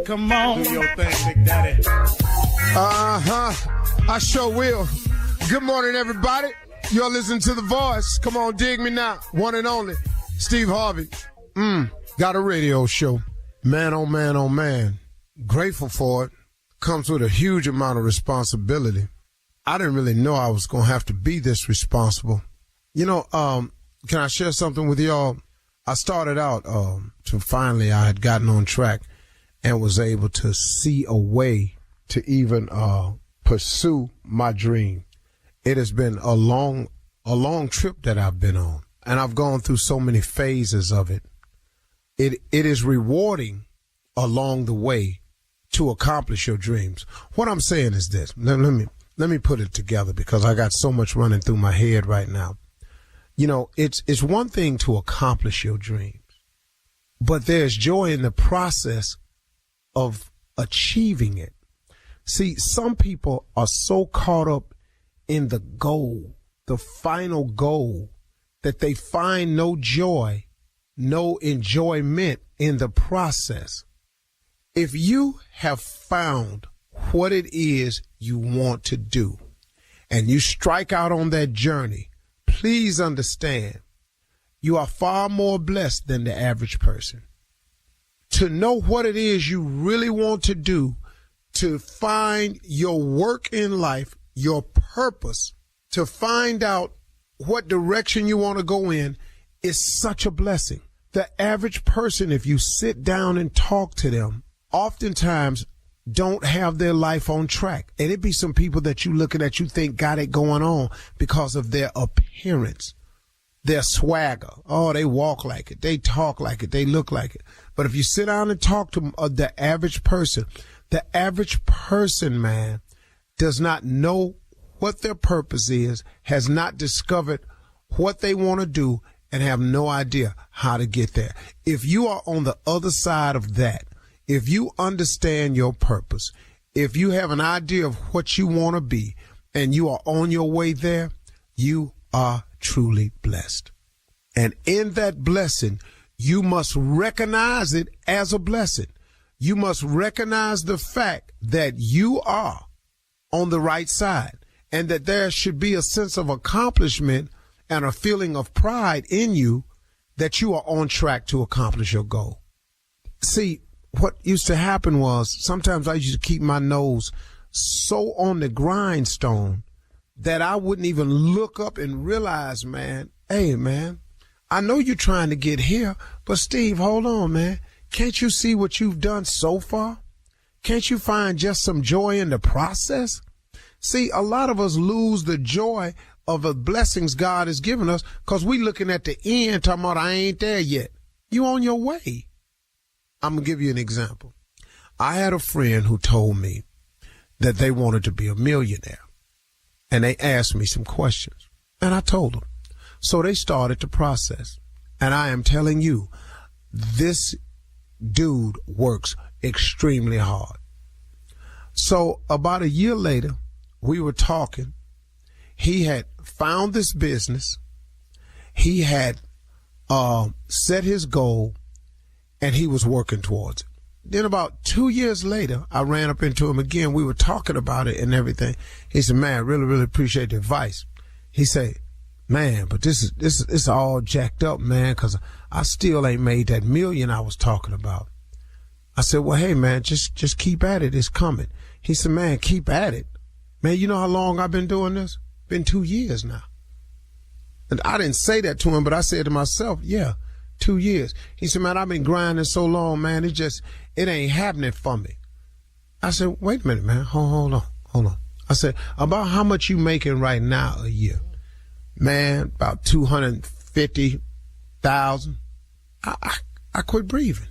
Come on. Do your thing, Big Daddy. I sure will. Good morning, everybody. You're listening to The Voice. Come on, dig me now. One and only, Steve Harvey. Got a radio show. Man, oh man, oh man. Grateful for it. Comes with a huge amount of responsibility. I didn't really know I was going to have to be this responsible. You know, can I share something with y'all? I started out to finally I had gotten on track and was able to see a way to even pursue my dream. It has been a long trip that I've been on, and I've gone through so many phases of it. It is rewarding along the way to accomplish your dreams. What I'm saying is this. Let me put it together because I got so much running through my head right now. You know, it's one thing to accomplish your dreams, but there's joy in the process of achieving it. See, some people are so caught up in the goal, the final goal, that they find no joy, no enjoyment in the process. If you have found what it is you want to do and you strike out on that journey, please understand you are far more blessed than the average person. To know what it is you really want to do, to find your work in life, your purpose, to find out what direction you want to go in is such a blessing. The average person, if you sit down and talk to them, oftentimes don't have their life on track. And it be some people that you looking at, you think got it going on because of their appearance, their swagger. Oh, they walk like it. They talk like it. They look like it. But if you sit down and talk to the average person, man, does not know what their purpose is, has not discovered what they want to do, and have no idea how to get there. If you are on the other side of that, if you understand your purpose, if you have an idea of what you want to be, and you are on your way there, you are truly blessed. And in that blessing, you must recognize it as a blessing. You must recognize the fact that you are on the right side and that there should be a sense of accomplishment and a feeling of pride in you that you are on track to accomplish your goal. See, what used to happen was sometimes I used to keep my nose so on the grindstone that I wouldn't even look up and realize, man, hey, man, I know you're trying to get here, but Steve, hold on, man. Can't you see what you've done so far? Can't you find just some joy in the process? See, a lot of us lose the joy of the blessings God has given us because we looking at the end talking about I ain't there yet. You on your way. I'm going to give you an example. I had a friend who told me that they wanted to be a millionaire, and they asked me some questions, and I told them. So they started the process, and I am telling you, this dude works extremely hard. So about a year later, we were talking. He had found this business. He had set his goal, and he was working towards it. Then about 2 years later, I ran up into him again. We were talking about it and everything. He said, man, really, really appreciate the advice. He said, man, but this is all jacked up, man, because I still ain't made that million I was talking about. I said, well, hey, man, just keep at it. It's coming. He said, man, keep at it. Man, you know how long I've been doing this? Been 2 years now. And I didn't say that to him, but I said to myself, yeah, 2 years. He said, man, I've been grinding so long, man, it ain't happening for me. I said, wait a minute, man, hold on. I said, about how much you making right now a year? Man, about 250,000. I quit breathing.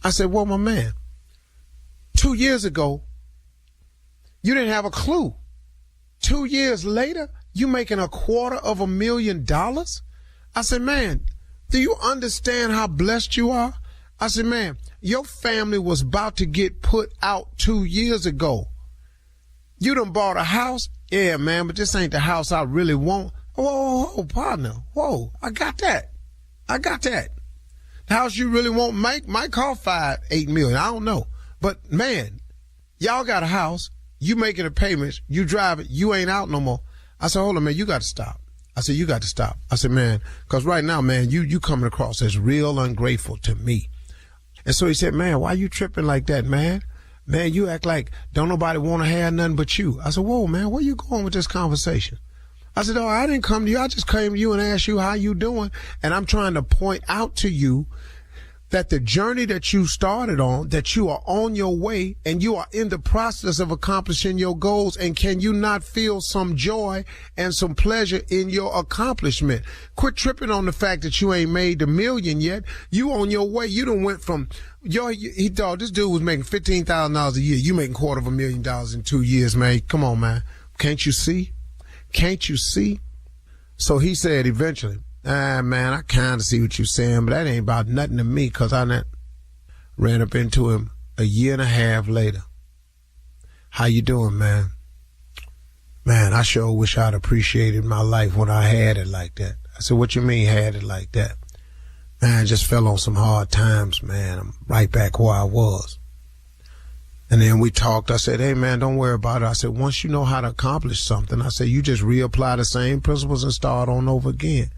I said, well, my man, 2 years ago, you didn't have a clue. 2 years later, you making $250,000? I said, man, do you understand how blessed you are? I said, man, your family was about to get put out 2 years ago. You done bought a house? Yeah, man, but this ain't the house I really want. Whoa, partner. Whoa, I got that. The house you really want might cost $5-8 million. I don't know. But, man, y'all got a house. You making the payments. You drive it. You ain't out no more. I said, hold on, man, you got to stop. I said, you got to stop. I said, man, because right now, man, you coming across as real ungrateful to me. And so he said, man, why you tripping like that, man? Man, you act like don't nobody want to have nothing but you. I said, whoa, man, where you going with this conversation? I said, oh, I didn't come to you. I just came to you and asked you how you doing. And I'm trying to point out to you that the journey that you started on, that you are on your way and you are in the process of accomplishing your goals. And can you not feel some joy and some pleasure in your accomplishment? Quit tripping on the fact that you ain't made the million yet. You on your way. You done went from, he thought this dude was making $15,000 a year. You making $250,000 in 2 years, man. Come on, man. Can't you see? Can't you see? So he said eventually, man, I kind of see what you're saying, but that ain't about nothing to me, because I ran up into him a year and a half later. How you doing, man? Man, I sure wish I'd appreciated my life when I had it like that. I said, what you mean had it like that? Man, I just fell on some hard times, man. I'm right back where I was. And then we talked. I said, hey, man, don't worry about it. I said, once you know how to accomplish something, I said, you just reapply the same principles and start on over again.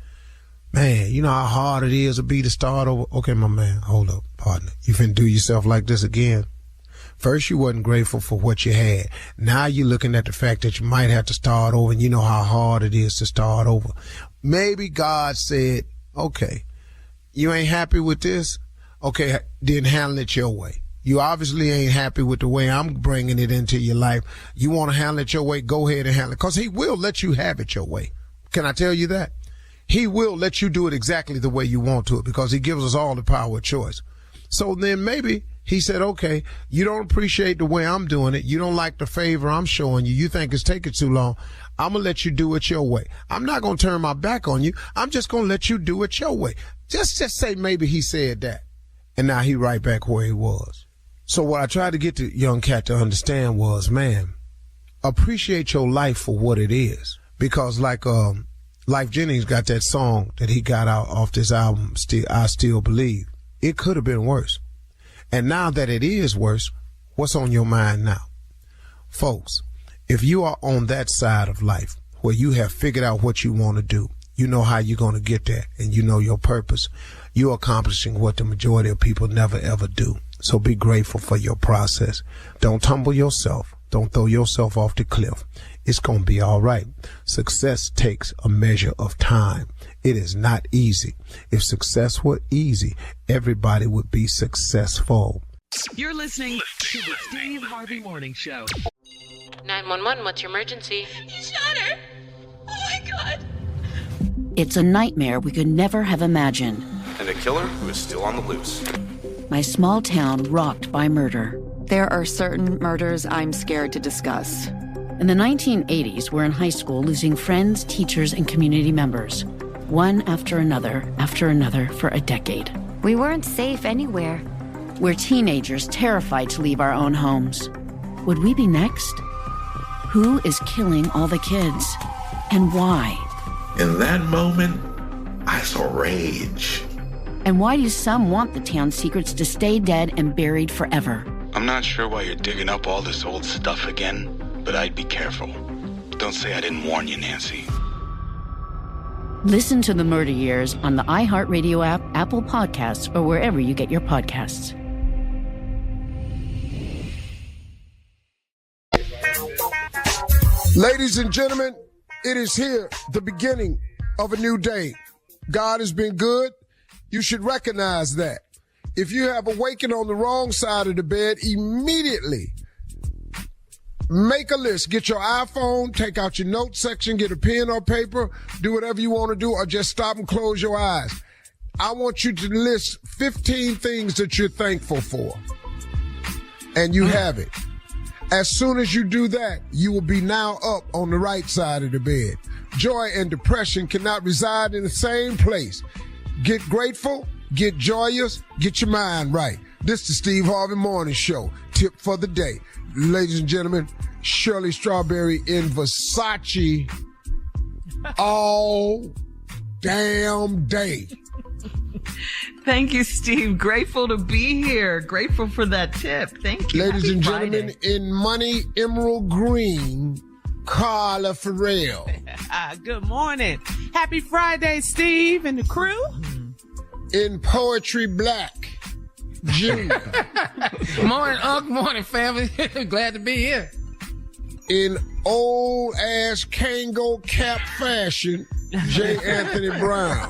Man, you know how hard it is to start over. Okay, my man, hold up, partner. You finna do yourself like this again. First, you wasn't grateful for what you had. Now you're looking at the fact that you might have to start over, and you know how hard it is to start over. Maybe God said, okay, you ain't happy with this? Okay, then handle it your way. You obviously ain't happy with the way I'm bringing it into your life. You want to handle it your way, go ahead and handle it. Because he will let you have it your way. Can I tell you that? He will let you do it exactly the way you want to, because he gives us all the power of choice. So then maybe he said, okay, you don't appreciate the way I'm doing it. You don't like the favor I'm showing you. You think it's taking too long. I'm going to let you do it your way. I'm not going to turn my back on you. I'm just going to let you do it your way. Just say maybe he said that. And now he right back where he was. So what I tried to get the young cat to understand was, man, appreciate your life for what it is. Because like Life Jennings got that song that he got out off this album, I Still Believe. It could have been worse. And now that it is worse, what's on your mind now? Folks, if you are on that side of life where you have figured out what you want to do, you know how you're going to get there, and you know your purpose, you're accomplishing what the majority of people never ever do. So be grateful for your process. Don't tumble yourself. Don't throw yourself off the cliff. It's going to be all right. Success takes a measure of time. It is not easy. If success were easy, everybody would be successful. You're listening to the Steve Harvey Morning Show. 911, what's your emergency? He shot her. Oh my God. It's a nightmare we could never have imagined. And a killer who is still on the loose. My small town rocked by murder. There are certain murders I'm scared to discuss. In the 1980s, we're in high school losing friends, teachers, and community members. One after another for a decade. We weren't safe anywhere. We're teenagers terrified to leave our own homes. Would we be next? Who is killing all the kids? And why? In that moment, I saw rage. And why do some want the town's secrets to stay dead and buried forever? I'm not sure why you're digging up all this old stuff again, but I'd be careful. Don't say I didn't warn you, Nancy. Listen to The Murder Years on the iHeartRadio app, Apple Podcasts, or wherever you get your podcasts. Ladies and gentlemen, it is here, the beginning of a new day. God has been good. You should recognize that. If you have awakened on the wrong side of the bed, immediately make a list. Get your iPhone, take out your notes section, get a pen or paper, do whatever you want to do, or just stop and close your eyes. I want you to list 15 things that you're thankful for. And you have it. As soon as you do that, you will be now up on the right side of the bed. Joy and depression cannot reside in the same place. Get grateful, get joyous, get your mind right. This is the Steve Harvey Morning Show. Tip for the day. Ladies and gentlemen, Shirley Strawberry in Versace all damn day. Thank you, Steve. Grateful to be here. Grateful for that tip. Thank you. Ladies Happy and Friday. gentlemen, in money, emerald green, Carla Farrell. Good morning. Happy Friday, Steve and the crew. In poetry black, Junior. Morning, Unc. Morning, family. Glad to be here. In old ass Kango cap fashion, J. Anthony Brown.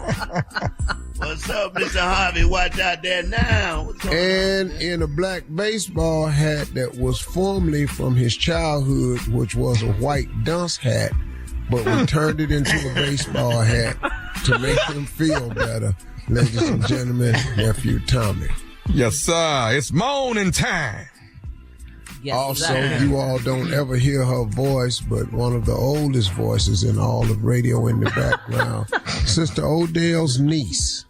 What's up, Mr. Harvey? Watch out there now. And in a black baseball hat that was formerly from his childhood, which was a white dunce hat, but we turned it into a baseball hat to make him feel better. Ladies and gentlemen, Nephew Tommy. Yes, sir. It's morning time. Yes, also, sir. you all don't ever hear her voice, but one of the oldest voices in all of radio in the background, Sister Odell's niece.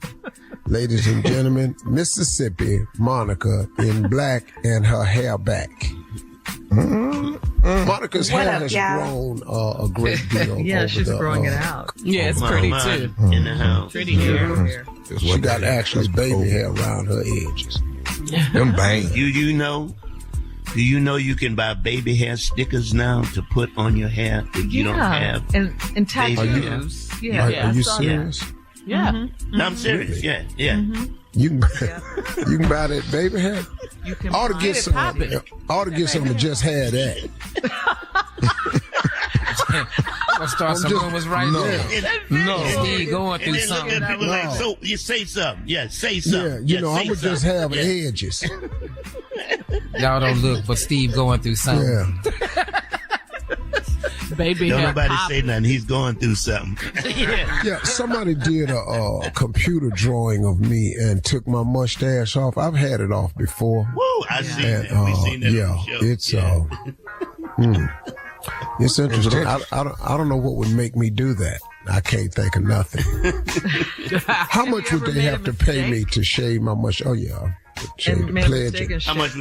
Ladies and gentlemen, Mississippi Monica in black and her hair back. Monica's hair has grown a great deal. Yeah, over she's growing it out. Yeah, it's pretty too. In the house. Pretty hair. She got actually baby hair around her edges. Them bangs. Do you know you can buy baby hair stickers now to put on your hair if you don't have and tattoos. Are you serious? Yeah. No, I'm serious. Really? Yeah. Mm-hmm. You can buy that baby hair. You can ought to buy get it, some. pop it. Ought to get some to just have that. I'll start some rumors right now. No. Steve going through something. People like, so you say something. Yeah, say something. Yeah, I'm going to just have edges. Y'all don't look, but Steve going through something. Yeah. Baby don't hair nobody pop. say nothing. He's going through something. Yeah, somebody did a computer drawing of me and took my mustache off. I've had it off before. Woo, I seen that. We seen that on the show. It's interesting. I don't know what would make me do that. I can't think of nothing. How much would they have to pay me to shave my mustache? Oh yeah, How much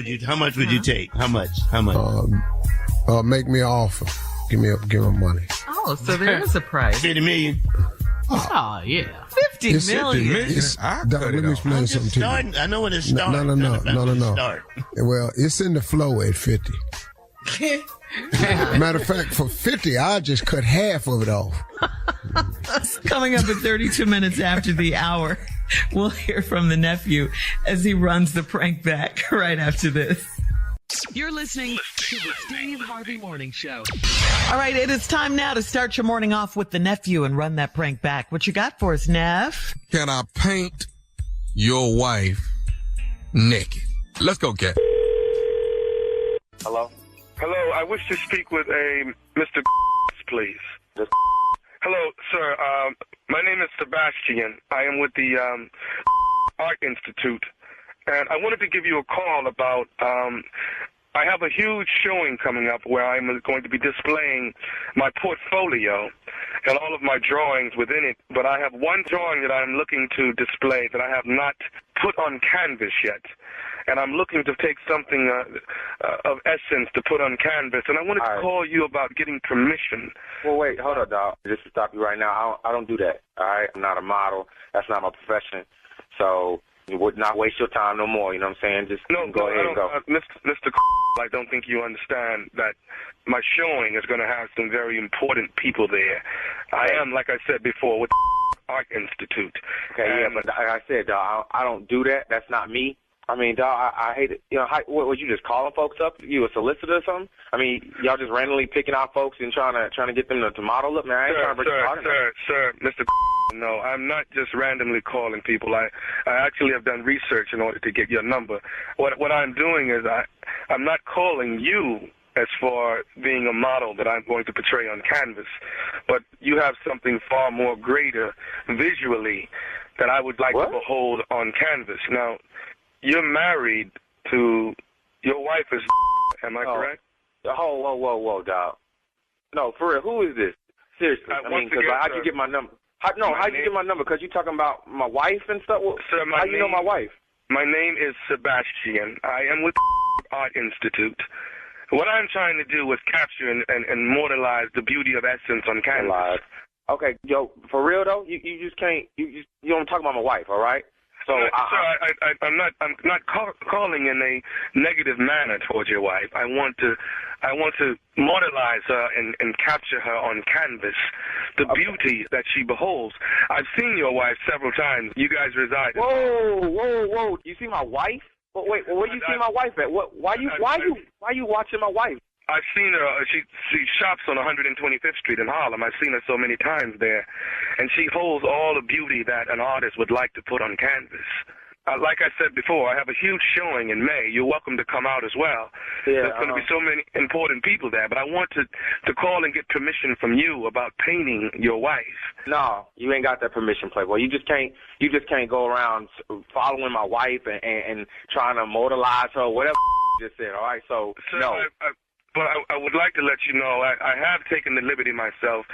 would you take? How much? Make me an offer. Give me money. Oh, so there is a price. 50 million. Oh, yeah. 50 million. Let me explain something to you. I know when it's starting. No. Well, it's in the flow at 50. Matter of fact, for 50, I just cut half of it off. Coming up at 32 minutes after the hour, we'll hear from the nephew as he runs the prank back right after this. You're listening to the Steve Harvey Morning Show. All right, it is time now to start your morning off with the nephew and run that prank back. What you got for us, Neff? Can I paint your wife naked? Let's go, Cat. Hello? Hello, I wish to speak with a Mr. please. Hello, sir. My name is Sebastian. I am with the Art Institute. And I wanted to give you a call about, I have a huge showing coming up where I'm going to be displaying my portfolio and all of my drawings within it. But I have one drawing that I'm looking to display that I have not put on canvas yet. And I'm looking to take something of essence to put on canvas. And I wanted to call you about getting permission. Well, wait, hold up, dog. Just to stop you right now, I don't do that, all right? I'm not a model. That's not my profession. So you would not waste your time no more, you know what I'm saying? Just go ahead and go. Mr. I don't think you understand that my showing is going to have some very important people there. I am, like I said before, with the Art Institute. Okay, yeah, but like I said, dog, I don't do that. That's not me. I mean, dog, I hate it. You know, what was you just calling folks up? You a solicitor or something? I mean, y'all just randomly picking out folks and trying to get them to model up? Man, I ain't trying to break your heart. Sir, Mr. No, I'm not just randomly calling people. I actually have done research in order to get your number. What I'm doing is I'm not calling you as for being a model that I'm going to portray on canvas, but you have something far more greater visually that I would like to behold on canvas. Now, you're married to, your wife is, am I correct? Whoa, dog. No, for real, who is this? Seriously, I mean, because how'd you get my number? How'd you get my number? Because you talking about my wife and stuff? Well, sir, how you know my wife? My name is Sebastian. I am with the Art Institute. What I'm trying to do is capture and immortalize the beauty of essence on canvas. Okay, yo, for real though, you just can't. You don't talk about my wife, all right? So I'm not calling in a negative manner towards your wife. I want to modelize her and capture her on canvas, the beauty that she beholds. I've seen your wife several times. You guys reside. Whoa! You see my wife? Wait, where you see my wife at? Why you watching my wife? I've seen her. She shops on 125th Street in Harlem. I've seen her so many times there, and she holds all the beauty that an artist would like to put on canvas. Like I said before, I have a huge showing in May. You're welcome to come out as well. Yeah, There's going to be so many important people there, but I want to call and get permission from you about painting your wife. No, you ain't got that permission, Playboy. You just can't go around following my wife and trying to modelize her, whatever you just said. All right, so no. But I would like to let you know I have taken the liberty myself.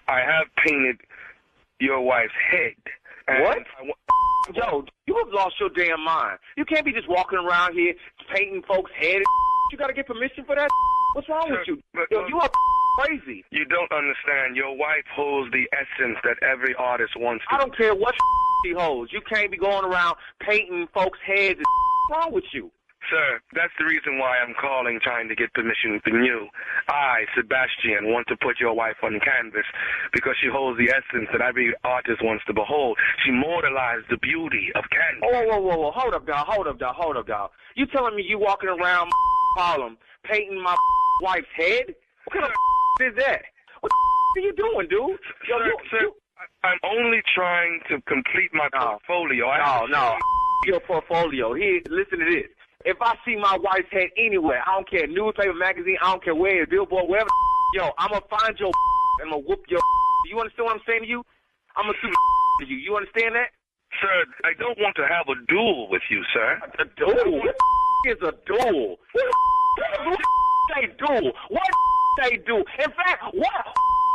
I have painted your wife's head. What? Yo, you have lost your damn mind. You can't be just walking around here painting folks' head. You got to get permission for that. What's wrong with you? Yo, you are crazy. You don't understand. Your wife holds the essence that every artist wants to. I don't care what she holds. You can't be going around painting folks' heads. What's wrong with you? Sir, that's the reason why I'm calling, trying to get permission from you. I, Sebastian, want to put your wife on canvas because she holds the essence that every artist wants to behold. She mortalized the beauty of canvas. Whoa. Hold up, dog. You telling me you walking around Harlem painting my wife's head? What kind of is that? What are you doing, dude? Sir, I'm only trying to complete my portfolio. No. Your portfolio. Here, listen to this. If I see my wife's head anywhere, I don't care, newspaper, magazine, I don't care where it's, billboard, wherever, yo, I'm going to find your and I'm going to whoop your. You understand what I'm saying to you? I'm going to sue to you. You understand that? Sir, I don't want to have a duel with you, sir. A duel? What is a duel? What they do? What they do? In fact, what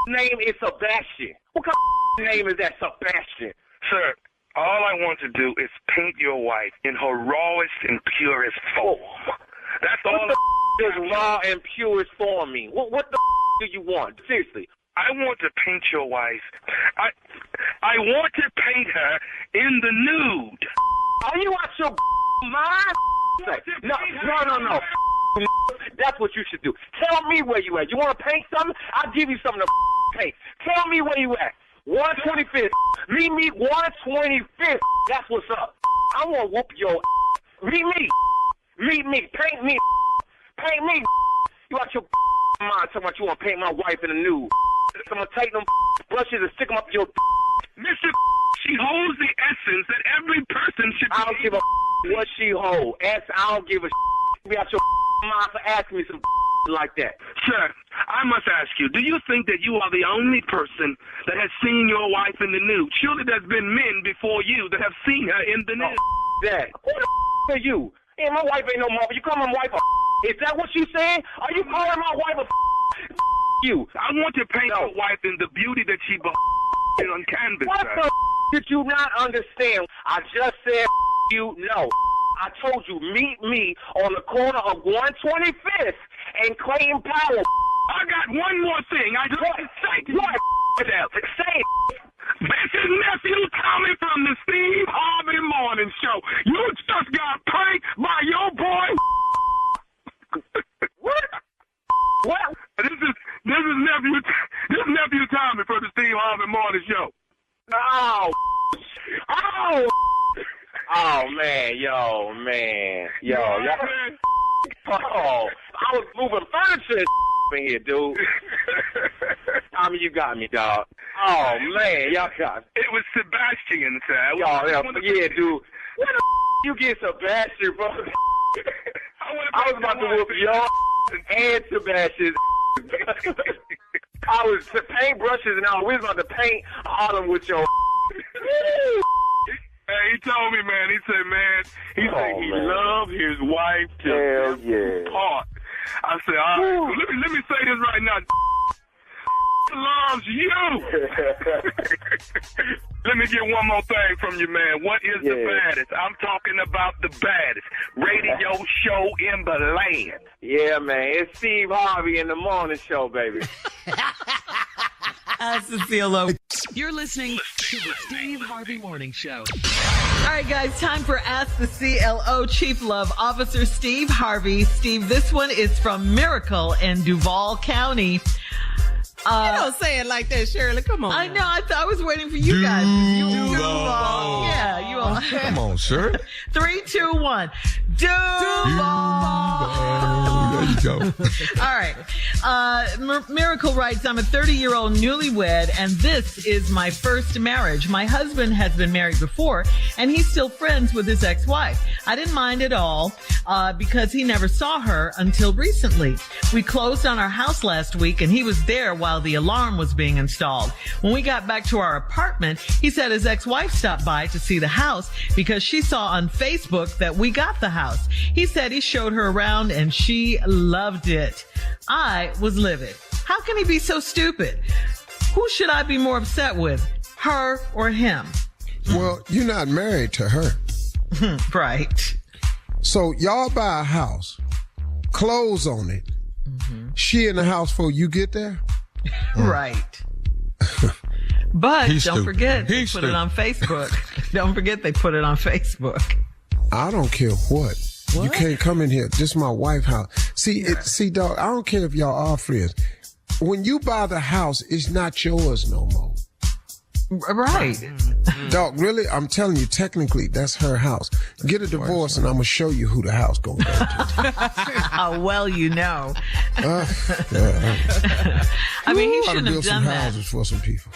name is Sebastian? What kind of name is that, Sebastian? Sir, all I want to do is paint your wife in her rawest and purest form. That's all. What the is raw and purest form mean? What the do you want? Seriously. I want to paint your wife. I want to paint her in the nude. Are you out your mind? No. That's what you should do. Tell me where you at. You want to paint something? I'll give you something to paint. Tell me where you at. 125th. Meet me 125th. That's what's up. I want to whoop your Meet me. Paint me. You out your mind talking about you want to paint my wife in the nude. I'm going to take them brushes and stick them up your Mr. She holds the essence that every person should be. I don't give a what she holds. I don't give a be out your mind for asking me some like that. Sir, I must ask you, do you think that you are the only person that has seen your wife in the nude? Surely there's been men before you that have seen her in the nude. That. Who the are you? Hey, my wife ain't no mother. You call my wife a Is that what you saying? Are you calling my wife a you? I want to paint your wife in the beauty that she on canvas. What sir. the did you not understand? I just said you no. I told you, meet me on the corner of 125th and Clayton Powell. I got one more thing. I just want to say to you. Say it. This is Nephew Tommy from the Steve Harvey Morning Show. You just got pranked by your boy. What? This is Nephew Tommy from the Steve Harvey Morning Show. Oh man, yo. Oh, I was moving furniture in here, dude. Tommy, you got me, dog. Oh man, y'all got me. It was Sebastian, sir. Yeah, dude. Where the you get Sebastian, bro? I was about to whoop your and Sebastian. I was paintbrushes and we was about to paint all of them with your. Hey, he told me, man. He said he loved his wife to part. I said, all right, let me say this right now. Loves you. Let me get one more thing from you, man. What is the baddest? I'm talking about the baddest radio show in the land. Yeah, man. It's Steve Harvey in the morning show, baby. Cecile. You're listening to the Steve Harvey Morning Show. All right, guys, time for Ask the CLO Chief Love Officer Steve Harvey. Steve, this one is from Miracle in Duval County. You don't say it like that, Shirley. Come on. I know. I was waiting for you guys. Duval. Yeah, you all. Come on, sir. 3, 2, 1. Duval. There you go. All right. Miracle writes, I'm a 30-year-old newlywed, and this is my first marriage. My husband has been married before, and he's still friends with his ex-wife. I didn't mind at all because he never saw her until recently. We closed on our house last week, and he was there while the alarm was being installed. When we got back to our apartment, he said his ex-wife stopped by to see the house because she saw on Facebook that we got the house. He said he showed her around, and she loved it. I was livid. How can he be so stupid? Who should I be more upset with, her or him? Well, you're not married to her. Right. So y'all buy a house, close on it. She in the house before you get there? Right. But He's don't stupid. forget, they He's put it stupid. on Facebook. Don't forget they put it on Facebook. I don't care what. You can't come in here. This is my wife's house. See, Dawg, I don't care if y'all are friends. When you buy the house, it's not yours no more. Right. Dawg, really, I'm telling you, technically, that's her house. Get a divorce and I'm going to show you who the house going to go to. How well you know. I I mean, he ought to shouldn't have build done some that. houses for some people.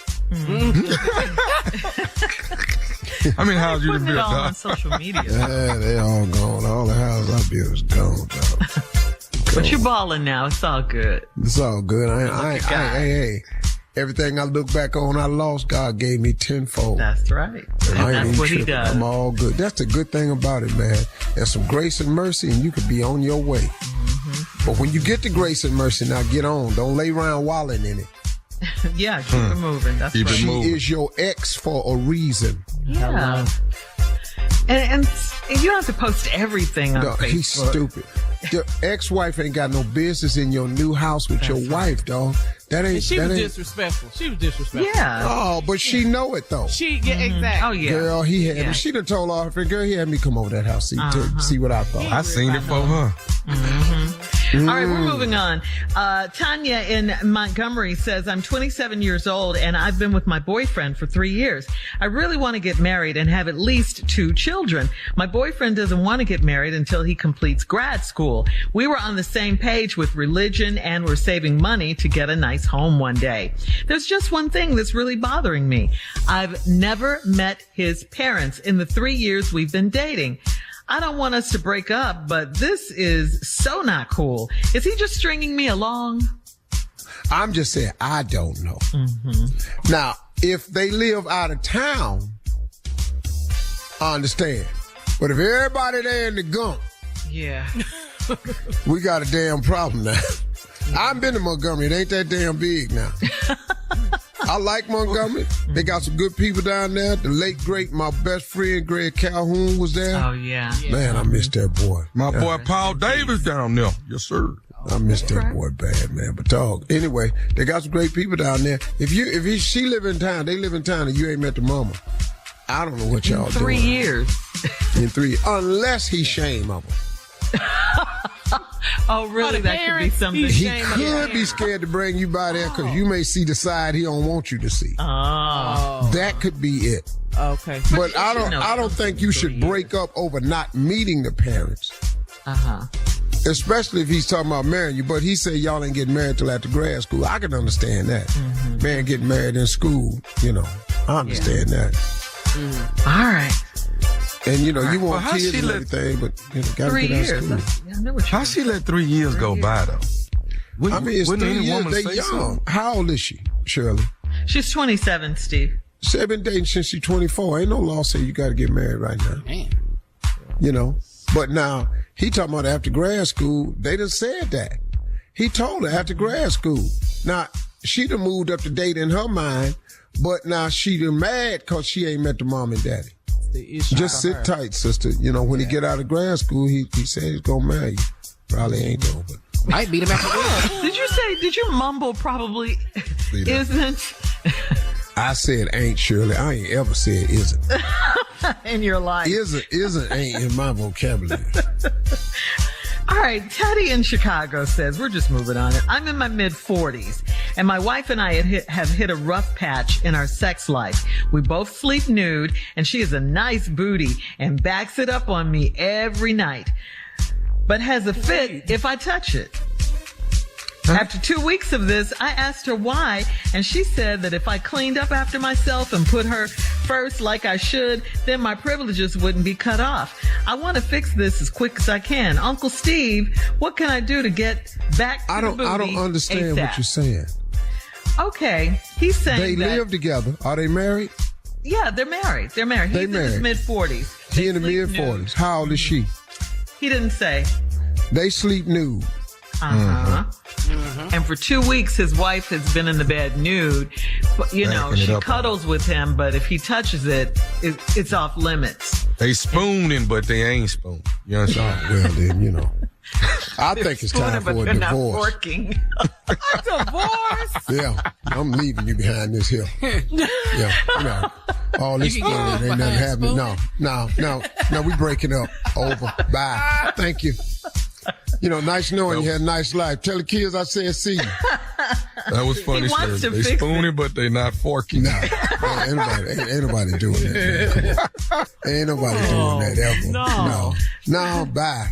How many houses you Putting done it built, all on Doc? social media. Yeah, they all gone. All the houses I built is gone, Dawg. But you're balling now. It's all good. It's all good. Hey, everything I look back on, I lost. God gave me tenfold. That's right. And I ain't that's even what he tripping. does. I'm all good. That's the good thing about it, man. There's some grace and mercy, and you could be on your way. But when you get the grace and mercy, now get on. Don't lay around wallowing in it. Yeah, keep it moving. That's right. She is your ex for a reason. Yeah. And you don't have to post everything on No, Facebook. he's stupid. Your ex-wife ain't got no business in your new house with your wife, dog. That ain't. And she that was ain't. disrespectful. She was disrespectful. Yeah. Oh, but she know it though. Exactly. Oh, yeah. Girl, he had me. She done told all her friends, girl, he had me come over that house, see what I thought. I seen it for her. All right, we're moving on. Tanya in Montgomery says, I'm 27 years old and I've been with my boyfriend for 3 years. I really want to get married and have at least 2 children. My boyfriend doesn't want to get married until he completes grad school. We were on the same page with religion and we're saving money to get a nice home one day. There's just one thing that's really bothering me. I've never met his parents in the 3 years we've been dating. I don't want us to break up, but this is so not cool. Is he just stringing me along? I'm just saying, I don't know. Now, if they live out of town, I understand. But if everybody there in the gunk, yeah, we got a damn problem now. I've been to Montgomery. It ain't that damn big now. I like Montgomery. They got some good people down there. The late, great, my best friend, Greg Calhoun, was there. Oh, yeah. Man, I miss that boy. My boy Paul Davis down there. Yes, sir. I miss that boy bad, man. But dog, anyway, they got some great people down there. If she live in town, they live in town, and you ain't met the mama. I don't know what y'all doing. 3 years. In 3, unless he shame of them. Oh, really? That could be something. He could be scared to bring you by there because you may see the side he don't want you to see. Oh. That could be it. Okay. But I don't think you should break up over not meeting the parents. Especially if he's talking about marrying you. But he said y'all ain't getting married till after grad school. I can understand that. Man getting married in school, I understand that. All right. And, you want how kids she and let- everything, but, got to 3 get out years. of school. How she let 3 years go by, though? I mean, it's Wouldn't 3 any years. woman They say young. so? How old is she, Shirley? She's 27, Steve. She been dating since she's 24. Ain't no law say you got to get married right now. Man. But now, he talking about after grad school, they done said that. He told her after grad school. Now, she done moved up to date in her mind, but now she done mad because she ain't met the mom and daddy. Just sit tight, sister. When he get out of grad school, he said he's going to marry you. Probably ain't though, but. Might beat him after this. Did you mumble probably isn't? I said ain't, Shirley. I ain't ever said isn't. In your life. Isn't ain't in my vocabulary. All right, Teddy in Chicago says, we're just moving on it. I'm in my mid-40s, and my wife and I have hit a rough patch in our sex life. We both sleep nude, and she has a nice booty and backs it up on me every night, but has a fit if I touch it. After 2 weeks of this, I asked her why, and she said that if I cleaned up after myself and put her first like I should, then my privileges wouldn't be cut off. I want to fix this as quick as I can. Uncle Steve, what can I do to get back to the booty I don't understand ASAP? what you're saying. Okay, he's saying they live together. Are they married? Yeah, they're married. They're married. He's in his mid-40s. He in the mid-40s. How old is she? He didn't say. They sleep nude. Uh-huh. And for 2 weeks, his wife has been in the bed nude. But, you know, she cuddles with him, but if he touches it, it's off limits. They spooning, but they ain't spooning. You understand? Well, then, you know. I think it's time for a divorce. Not forking. A divorce? Yeah, I'm leaving you behind this hill. Yeah, you know, all this spooning ain't nothing happening. No, we breaking up. Over. Bye. Thank you. You know, nice knowing you had a nice life. Tell the kids I said see you. That was funny. They spooning, but they not forking. No, ain't nobody doing that. Ain't nobody doing that ever. No, bye.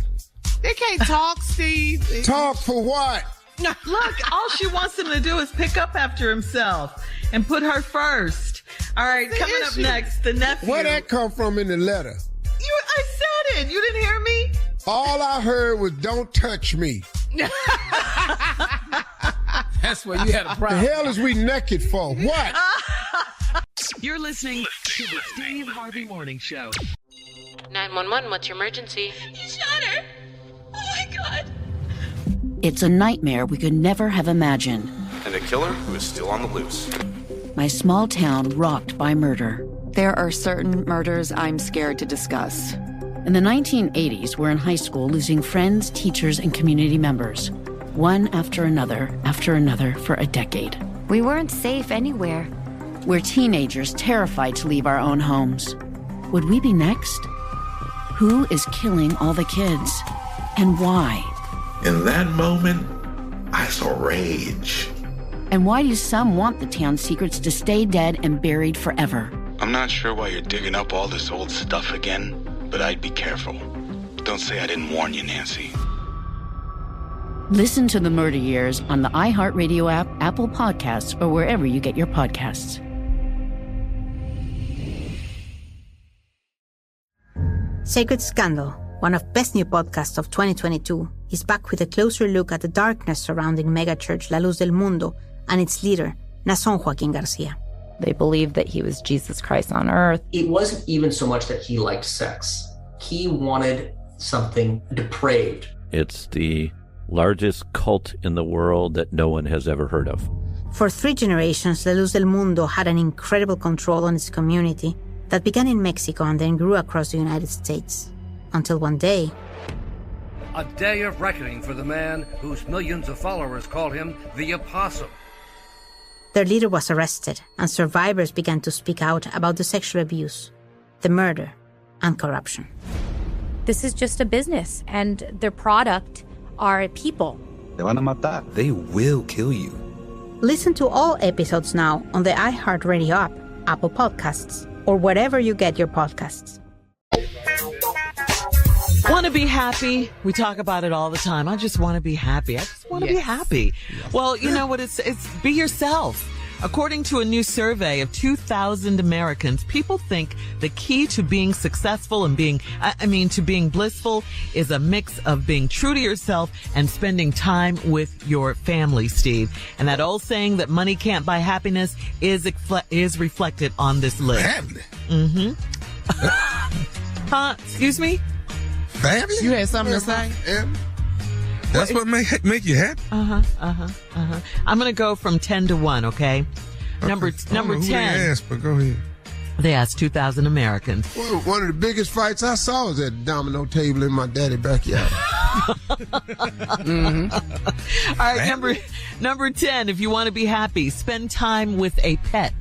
They can't talk, Steve. Talk for what? Look, all she wants him to do is pick up after himself and put her first. All right, coming up next, the nephew. Where that come from in the letter? I said it. You didn't hear me? All I heard was "Don't touch me." That's where you had a problem. The hell is we naked for? What? You're listening to the Steve Harvey Morning Show. 911, what's your emergency? He shot her. Oh my God. It's a nightmare we could never have imagined. And a killer who is still on the loose. My small town rocked by murder. There are certain murders I'm scared to discuss. In the 1980s, we're in high school losing friends, teachers, and community members. One after another for a decade. We weren't safe anywhere. We're teenagers terrified to leave our own homes. Would we be next? Who is killing all the kids? And why? In that moment, I saw rage. And why do some want the town's secrets to stay dead and buried forever? I'm not sure why you're digging up all this old stuff again, but I'd be careful. Don't say I didn't warn you, Nancy. Listen to The Murder Years on the iHeartRadio app, Apple Podcasts, or wherever you get your podcasts. Sacred Scandal, one of best new podcasts of 2022, is back with a closer look at the darkness surrounding megachurch La Luz del Mundo and its leader, Nason Joaquin Garcia. They believed that he was Jesus Christ on earth. It wasn't even so much that he liked sex. He wanted something depraved. It's the largest cult in the world that no one has ever heard of. For 3 generations, La Luz del Mundo had an incredible control on its community that began in Mexico and then grew across the United States. Until one day... A day of reckoning for the man whose millions of followers call him the Apostle. Their leader was arrested, and survivors began to speak out about the sexual abuse, the murder, and corruption. This is just a business, and their product are people. Te van a matar. They will kill you. Listen to all episodes now on the iHeartRadio app, Apple Podcasts, or wherever you get your podcasts. Want to be happy? We talk about it all the time. I just want to be happy. I just want to be happy. Well, you know what? It's be yourself. According to a new survey of 2,000 Americans, people think the key to being successful and to being blissful is a mix of being true to yourself and spending time with your family, Steve. And that old saying that money can't buy happiness is reflected on this list. Family? Mm-hmm. Excuse me? Family? You had something to say? That's what make you happy? I'm going to go from 10 to 1, okay? Number 10. Who they asked, but go ahead. They asked 2,000 Americans. Well, one of the biggest fights I saw was at the domino table in my daddy's backyard. All right, number 10, if you want to be happy, spend time with a pet.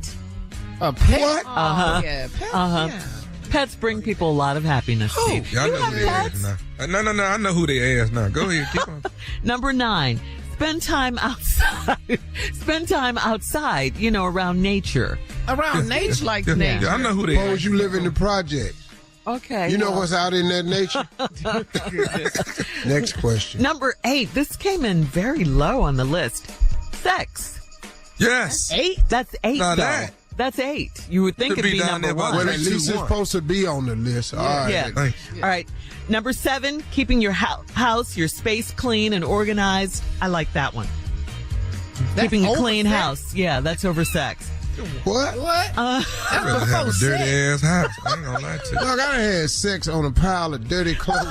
A pet? What? Yeah, pets. Yeah. Pets bring people a lot of happiness, Steve. Yeah, I You know have who they pets? ass now. No, I know who they ass now. Go ahead, keep on. Number 9, spend time outside. Spend time outside, around nature. Around nature? Like nature. Yeah, I know who they Suppose ass. you live in the project. Okay. You know what's out in that nature? Next question. Number 8, this came in very low on the list. Sex. Yes. 8? That's 8, Now though. that. That's 8. You would think Could it'd be be down number there by 1. Well, at least it's supposed to be on the list. All right. Yeah. All right. Number 7, keeping your house, your space clean and organized. I like that one. Keeping a clean house. Yeah, that's over sex. What? I'd rather have a dirty ass house. I ain't gonna lie to you. Look, I had sex on a pile of dirty clothes.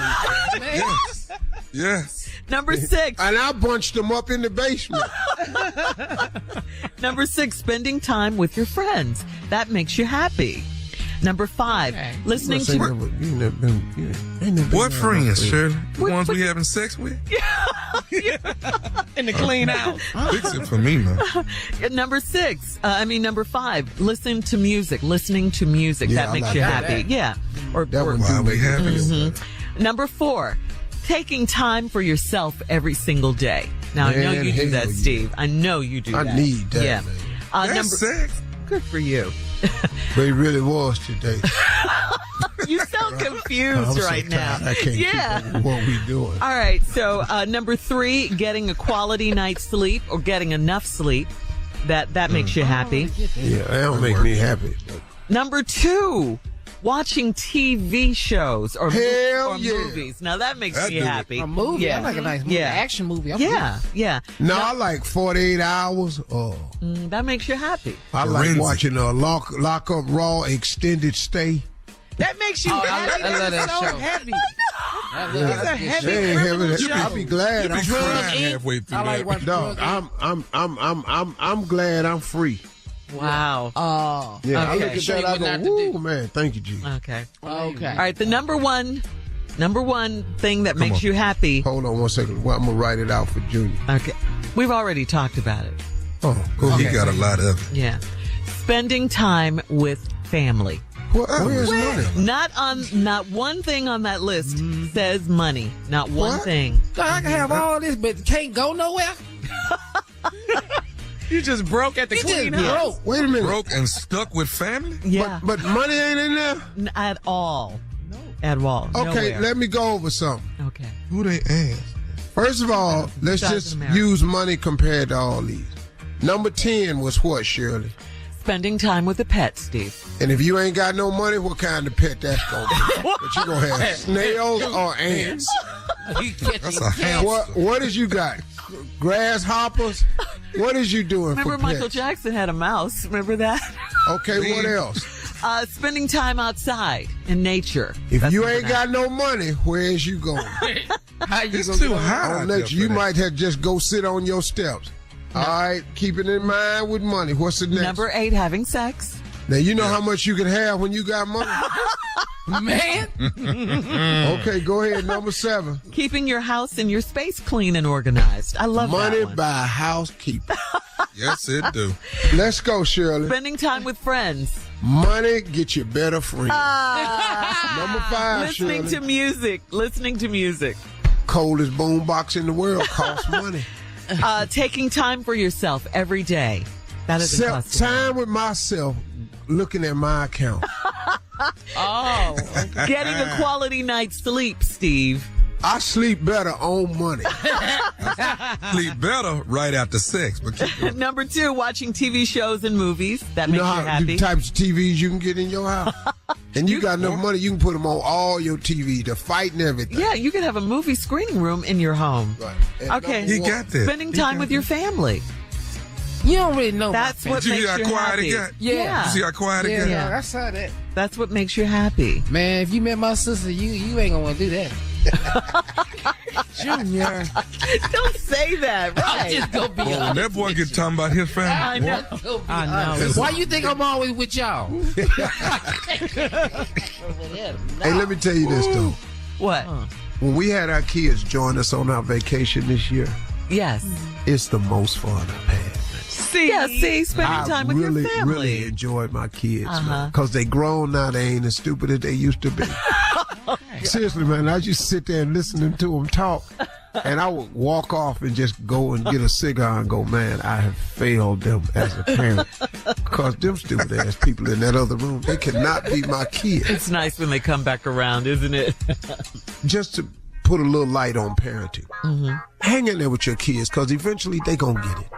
Yes. Number 6. And I bunched them up in the basement. Number 6, spending time with your friends. That makes you happy. Number 5, listening to... What friends, Shirley? The ones we having sex with? In the clean house. Fix it for me, man. Number 5, listen to music. Listening to music. Yeah, that I makes like you that. happy. Yeah. Or Why we happy? Number 4, taking time for yourself every single day. Now, I know Man, you do that, hell Steve. I know you do that. I need that, Yeah. man. That's sex. Good for you. But it really was today. You sound confused right now. I can't keep up with what we doing. All right. So number 3, getting a quality night's sleep or getting enough sleep. That makes you happy. Yeah, that don't make me happy. Number 2, watching TV shows or movies. Now that makes me happy. A movie? Yeah. I like a nice movie. Action movie. Yeah. No, I like 48 hours. Oh, that makes you happy. I like watching a lock up Raw extended stay. That makes you happy. I love that so show. Heavy. It's a heavy heavy. show. I'll be glad. You be crying halfway through I like that. watching Dog, I'm glad I'm free. Wow. Oh. Yeah, I Okay. look at that, I go, woo, man, thank you, G. Okay. All Okay. right. The number one thing that makes you happy. Hold on one second. Well, I'm going to write it out for Junior. Okay. We've already talked about it. Oh, go He ahead. got a lot of it. Yeah. Spending time with family. Where's money? Not one thing on that list says money. Not one thing. I can have all this, but can't go nowhere. You just broke at the clean house. Wait a minute. Broke and stuck with family? Yeah. But money ain't in there? At all. No. At all. Okay, Nowhere. let me go over something. Okay. Who they ask? First of all, let's just use money compared to all these. Number 10 was what, Shirley? Spending time with a pet, Steve. And if you ain't got no money, what kind of pet that's going to be? But you going to have snails or ants? That's a hamster. What is you got? Grasshoppers? What is you doing Remember for Michael pets? Jackson had a mouse. Remember that? Okay, what else? Spending time outside in nature. If That's you number ain't 9. got no money, where's you going? It's too high. On nature, you might have just go sit on your steps. All right, keep it in mind with money. What's the next? Number 8, having sex. Now, you know how much you can have when you got money? Man. Okay, go ahead. Number 7. Keeping your house and your space clean and organized. I love money that one. by housekeeper. Yes, it do. Let's go, Shirley. Spending time with friends. Money get you better friends. Number 5, Listening Shirley. to music. Listening to music. Coldest boombox in the world costs money. Taking time for yourself every day. That is Time with myself, looking at my account. Oh. Getting a quality night's sleep, Steve. I sleep better on money. Sleep better right after sex. But keep going. Number 2, watching TV shows and movies. That You makes know you how happy. the types of TVs you can get in your house? And you got enough money, you can put them on all your TV, the fight and everything. Yeah, you can have a movie screening room in your home. Right. Okay. He got that. Spending time with your family. You don't really know. That's what Did you makes hear you how quiet happy. it got? Yeah. You see how quiet it Yeah, got? I saw that. That's what makes you happy. Man, if you met my sister, you ain't gonna want to do that. Junior. Don't say that, I'm right? just gonna be Oh, honest. that boy get talking about his family. I know. I know. Why you think I'm always with y'all? Hey, let me tell you this, though. What? When we had our kids join us on our vacation this year, Yes. it's the most fun I've had. See, spending time with your family. I really enjoyed my kids, man, because they grown now. They ain't as stupid as they used to be. Seriously, man, I used to sit there and listening to them talk, and I would walk off and just go and get a cigar and go, man, I have failed them as a parent. Because them stupid ass people in that other room, they cannot be my kids. It's nice when they come back around, isn't it? Just to put a little light on parenting. Mm-hmm. Hang in there with your kids, because eventually they gonna get it.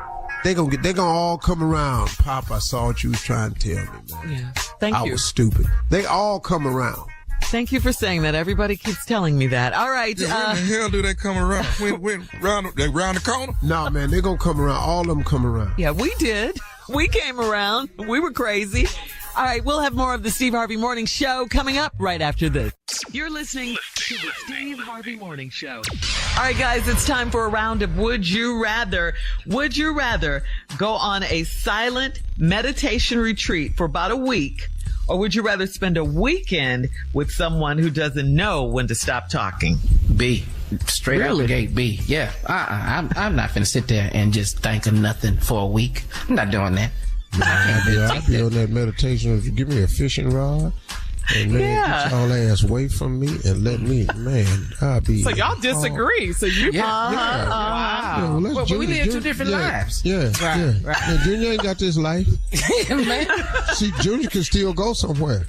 They gonna all come around. Pop, I saw what you was trying to tell me, man. Yeah. Thank you. I was stupid. They all come around. Thank you for saying that. Everybody keeps telling me that. All right. Yeah, when the hell do they come around? When round the corner? No, man, they're going to come around. All of them come around. Yeah, we did. We came around. We were crazy. All right, we'll have more of the Steve Harvey Morning Show coming up right after this. You're listening to the Steve Harvey Morning Show. All right, guys, it's time for a round of Would You Rather. Would you rather go on a silent meditation retreat for about a week, or would you rather spend a weekend with someone who doesn't know when to stop talking? B. Straight out the gate, B. Yeah. I'm not finna sit there and just think of nothing for a week. I'm not doing that. I'll be on that meditation. If you give me a fishing rod and get y'all ass away from me and let me, man, I'll be. So y'all disagree. So you, wow. Yeah, well, But we live two different lives. Yeah. Right. Now, Junior ain't got this life. Man. See, Junior can still go somewhere.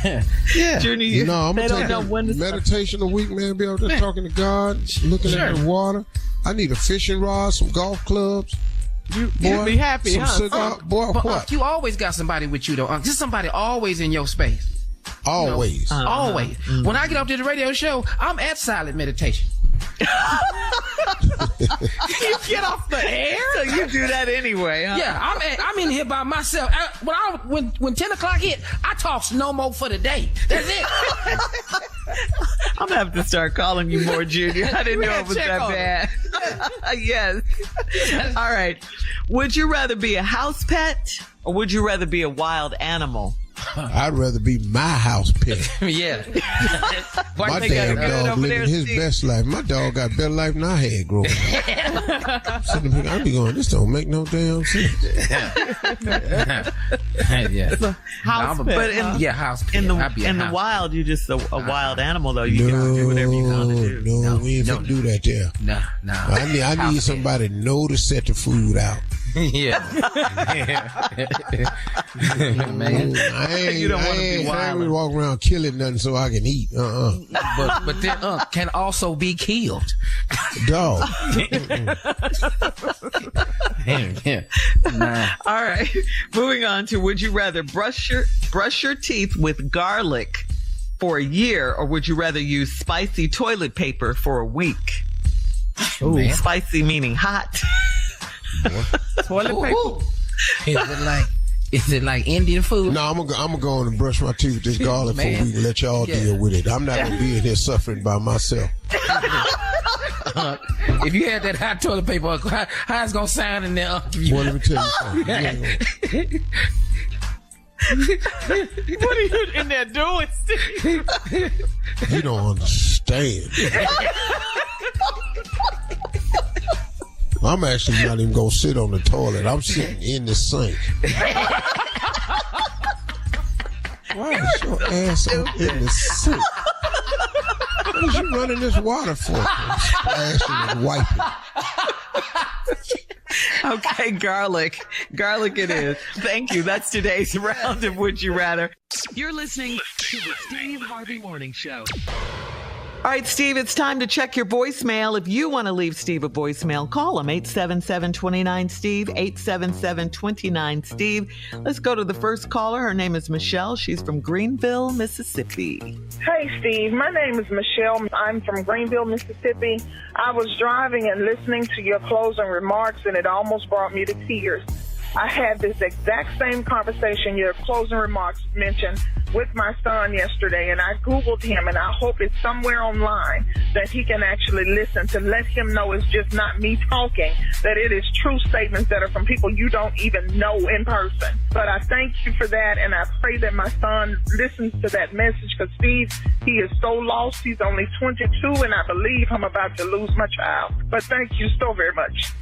Yeah. Junior, I'm they gonna don't know when to meditation a week, man. Be out there talking to God, looking at the water. I need a fishing rod, some golf clubs. You'd be happy, huh? Cigar, boy, but what? You always got somebody with you, though. Just somebody always in your space. Always. You know? Always. Mm-hmm. When I get up to the radio show, I'm at silent meditation. You get off the air? So you do that anyway, huh? Yeah, I'm in here by myself. When 10 o'clock hit, I talk no more for the day. That's it. I'm gonna have to start calling you more, Junior. I didn't know it was that bad. Yes. All right. Would you rather be a house pet, or would you rather be a wild animal? I'd rather be my house pet. Yeah. My damn dog living his best life. My dog got better life than I had growing up. I'd be going, this don't make no damn sense. Yeah. House pet. House pet. In the wild, you're just a wild animal, though. You can do whatever you want to do. No, we ain't finna do that there. No. I need somebody to know to set the food out. Yeah. Man. You don't want to be wild. I ain't walk around killing nothing so I can eat. But then can also be killed. Dog. Nah. All right. Moving on to would you rather brush your teeth with garlic for a year, or would you rather use spicy toilet paper for a week? Ooh. Spicy meaning hot. Toilet paper. Is it like Indian food? No, I'm gonna go on and brush my teeth with this garlic for a week and let y'all deal with it. I'm not gonna be in here suffering by myself. If you had that hot toilet paper, how it's gonna sound in there? Well, let me tell you something. What are you in there doing, Steve? You don't understand. I'm actually not even gonna sit on the toilet. I'm sitting in the sink. Why is your ass up in the sink? What is you running this water for? Splashing and wiping. Okay, garlic. Garlic it is. Thank you. That's today's round of Would You Rather. You're listening to the Steve Harvey Morning Show. All right, Steve, it's time to check your voicemail. If you want to leave Steve a voicemail, call him, 877-29-STEVE, 877-29-STEVE. Let's go to the first caller. Her name is Michelle. She's from Greenville, Mississippi. Hey, Steve. My name is Michelle. I'm from Greenville, Mississippi. I was driving and listening to your closing remarks, and it almost brought me to tears. I had this exact same conversation your closing remarks mentioned with my son yesterday, and I Googled him, and I hope it's somewhere online that he can actually listen to let him know it's just not me talking, that it is true statements that are from people you don't even know in person. But I thank you for that, and I pray that my son listens to that message, because Steve, he is so lost. He's only 22, and I believe I'm about to lose my child. But thank you so very much.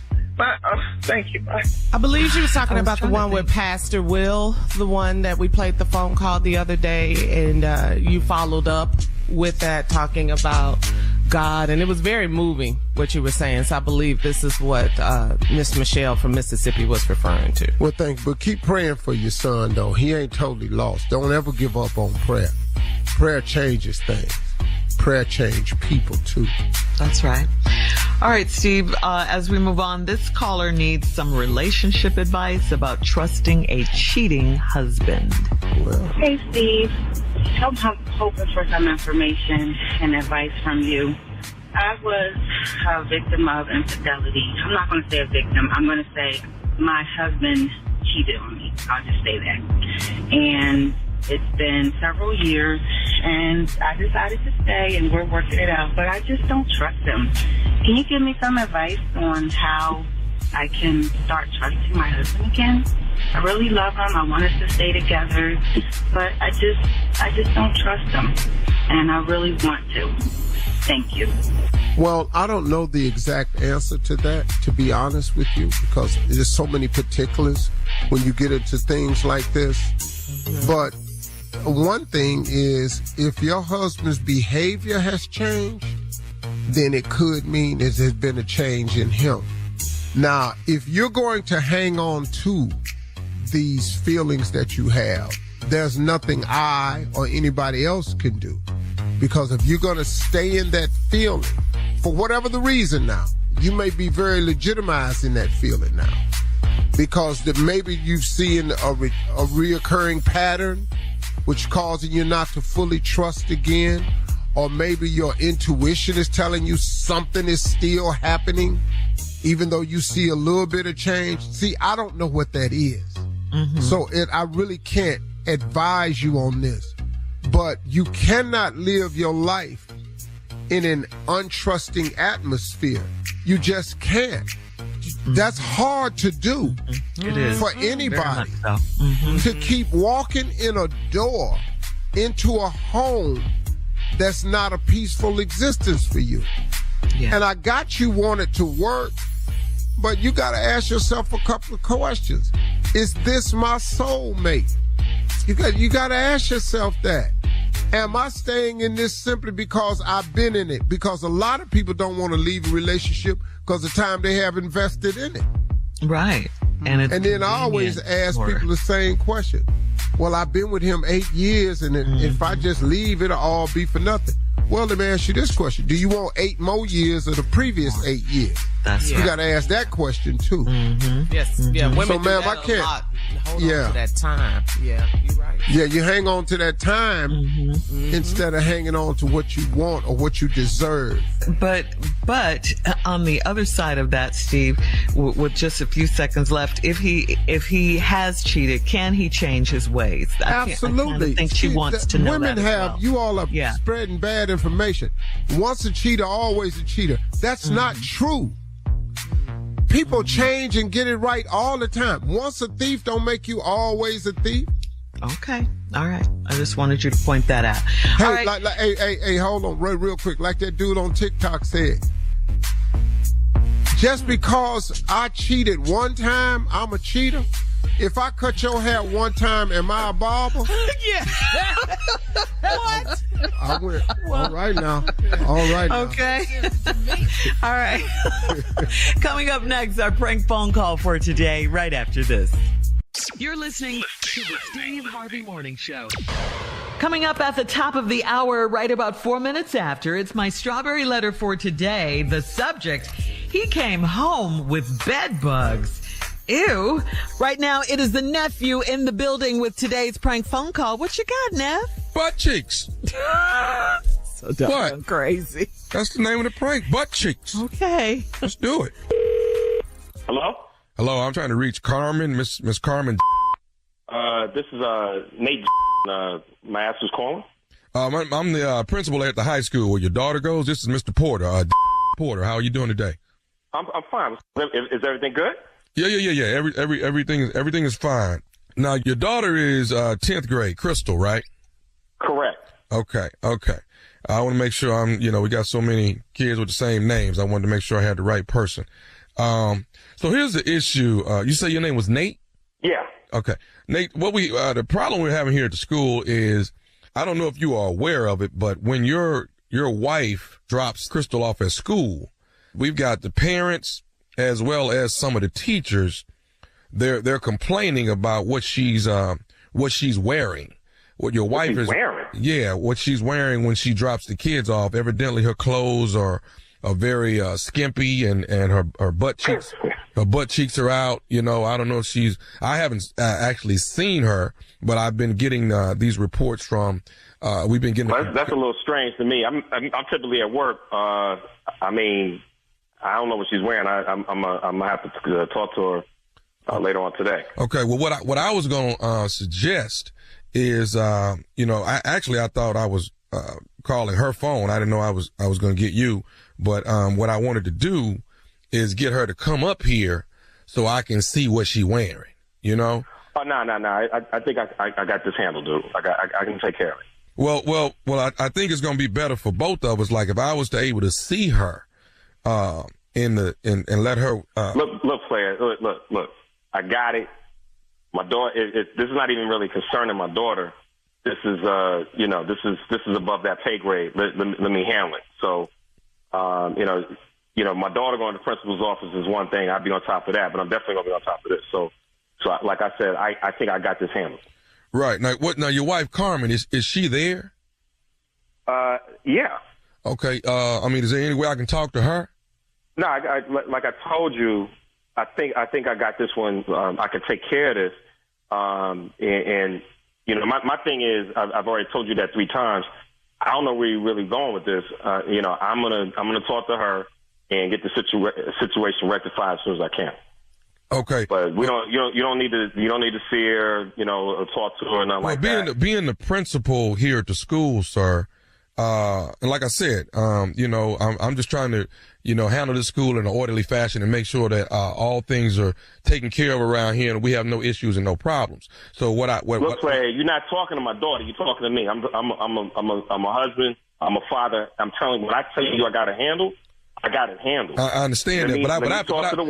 Thank you. Bye. I believe she was talking about the one with Pastor Will, the one that we played the phone call the other day, and you followed up with that, talking about God, and it was very moving what you were saying. So I believe this is what Miss Michelle from Mississippi was referring to. Well, thanks, but keep praying for your son, though. He ain't totally lost. Don't ever give up on prayer. Prayer changes things. Prayer change people, too. That's right. All right, Steve, as we move on, this caller needs some relationship advice about trusting a cheating husband. Well. Hey, Steve. I'm hoping for some information and advice from you. I was a victim of infidelity. I'm not going to say a victim. I'm going to say my husband cheated on me. I'll just say that. And it's been several years, and I decided to stay, and we're working it out, but I just don't trust him. Can you give me some advice on how I can start trusting my husband again? I really love him. I want us to stay together, but I just don't trust him, and I really want to. Thank you. Well, I don't know the exact answer to that, to be honest with you, because there's so many particulars when you get into things like this. But one thing is, if your husband's behavior has changed, then it could mean that there's been a change in him. Now, if you're going to hang on to these feelings that you have, there's nothing I or anybody else can do. Because if you're going to stay in that feeling, for whatever the reason now, you may be very legitimized in that feeling now. Because maybe you've seen a reoccurring pattern, which causing you not to fully trust again, or maybe your intuition is telling you something is still happening, even though you see a little bit of change. See, I don't know what that is. So I really can't advise you on this. But you cannot live your life in an untrusting atmosphere. You just can't. That's hard to do. It is. For anybody. So. To keep walking in a door into a home that's not a peaceful existence for you. Yeah. And I got you want it to work, but you got to ask yourself a couple of questions. Is this my soulmate? You got to ask yourself that. Am I staying in this simply because I've been in it? Because a lot of people don't want to leave a relationship because of the time they have invested in it. Right. And then I always ask people the same question. Well, I've been with him 8 years, and if I just leave, it'll all be for nothing. Well, let me ask you this question. Do you want 8 more years of the previous 8 years? That's you right. got to ask that question, too. Yes. Yeah, women so, do ma'am, that I can't. a lot. Hold on to that time. Yeah, you're right. Yeah, you hang on to that time instead of hanging on to what you want or what you deserve. But on the other side of that, Steve, with just a few seconds left, if he has cheated, can he change his ways? Absolutely. I think she wants to know women that have, you all are spreading bad information. Once a cheater, always a cheater. That's not true. People change and get it right all the time. Once a thief don't make you always a thief. Okay. All right. I just wanted you to point that out. Hey, all right. hey, hold on real quick. Like that dude on TikTok said, just because I cheated one time, I'm a cheater. If I cut your hair one time, am I a barber? Yeah. What? I went, all right now. All right now. Okay. All right. Coming up next, our prank phone call for today, right after this. You're listening to the Steve Harvey Morning Show. Coming up at the top of the hour, right about 4 minutes after, it's my strawberry letter for today. The subject, he came home with bed bugs. Ew. Right now, it is the nephew in the building with today's prank phone call. What you got, Neff? Butt cheeks. So dumb. What? Crazy. That's the name of the prank. Butt cheeks. Okay. Let's do it. Hello? Hello, I'm trying to reach Carmen, Miss Carmen. This is Nate. My ass was calling. I'm the principal at the high school where your daughter goes. This is Mr. Porter. Porter, how are you doing today? I'm fine. Is everything good? Yeah. Everything is fine. Now your daughter is 10th grade, Crystal, right? Correct. Okay. I want to make sure we got so many kids with the same names. I wanted to make sure I had the right person. So here's the issue. You say your name was Nate? Yeah. Okay. Nate, the problem we're having here at the school is, I don't know if you are aware of it, but when your wife drops Crystal off at school, we've got the parents as well as some of the teachers. They're complaining about what she's wearing. What your wife is wearing? Yeah, what she's wearing when she drops the kids off. Evidently her clothes are very skimpy and her butt cheeks are out. You know, I don't know if I haven't actually seen her, but I've been getting these reports from we've been getting. Well, that's a little strange to me. I'm typically at work. I mean, I don't know what she's wearing. I'm gonna have to talk to her later on today. Okay. Well, what I was going to suggest is, I thought I was calling her phone. I didn't know I was going to get you, but what I wanted to do is get her to come up here so I can see what she's wearing. You know? Oh no! I think I got this handled, dude. I can take care of it. Well, I think it's going to be better for both of us. Like if I was to able to see her, and let her. Look, Playa. Look. I got it. My daughter. This is not even really concerning my daughter. This is, this is above that pay grade. Let me handle it. So, my daughter going to the principal's office is one thing. I'd be on top of that, but I'm definitely gonna be on top of this. So like I said, I think I got this handled. Right. Now your wife Carmen, is she there? Yeah. Okay. Is there any way I can talk to her? No, like I told you, I think I got this one. I can take care of this. My thing is, I've already told you that 3 times. I don't know where you're really going with this. I'm gonna talk to her and get the situation rectified as soon as I can. Okay. But you don't need to see her, or talk to her or nothing like that. Being the principal here at the school, sir, and like I said, I'm just trying to, handle this school in an orderly fashion and make sure that all things are taken care of around here and we have no issues and no problems. So look, Playa, you're not talking to my daughter. You're talking to me. I'm a husband. I'm a father. I'm telling you, when I tell you I got it handled, I got it handled. I understand that, but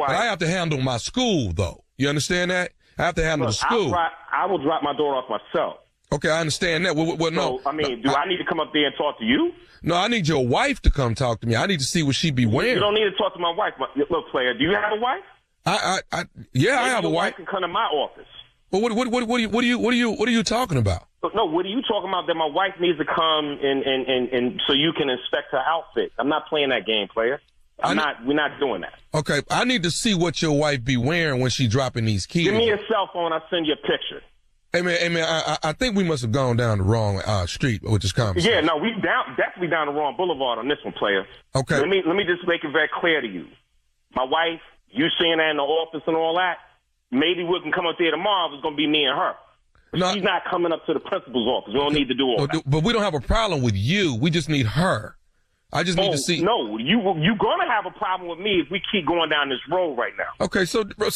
I have to handle my school, though. You understand that? I have to handle the school. I will drop my daughter off myself. Okay, I understand that. Well, no. So, do I need to come up there and talk to you? No, I need your wife to come talk to me. I need to see what she be wearing. You don't need to talk to my wife. Look, Playa, do you have a wife? I have a wife. Wife can come to my office. Well, what are you talking about? No, what are you talking about? That my wife needs to come and so you can inspect her outfit. I'm not playing that game, Playa. We're not doing that. Okay, I need to see what your wife be wearing when she dropping these keys. Give me your cell phone. I'll send you a picture. Hey man, I think we must have gone down the wrong street with this conversation. Yeah, no, we definitely down the wrong boulevard on this one, Playa. Okay. Let me just make it very clear to you. My wife, you seeing that in the office and all that, maybe we can come up there tomorrow. It's going to be me and her. No, she's not coming up to the principal's office. We don't need to do all that. But we don't have a problem with you. We just need her. I just need to see. No, you're gonna have a problem with me if we keep going down this road right now. Okay, so bro,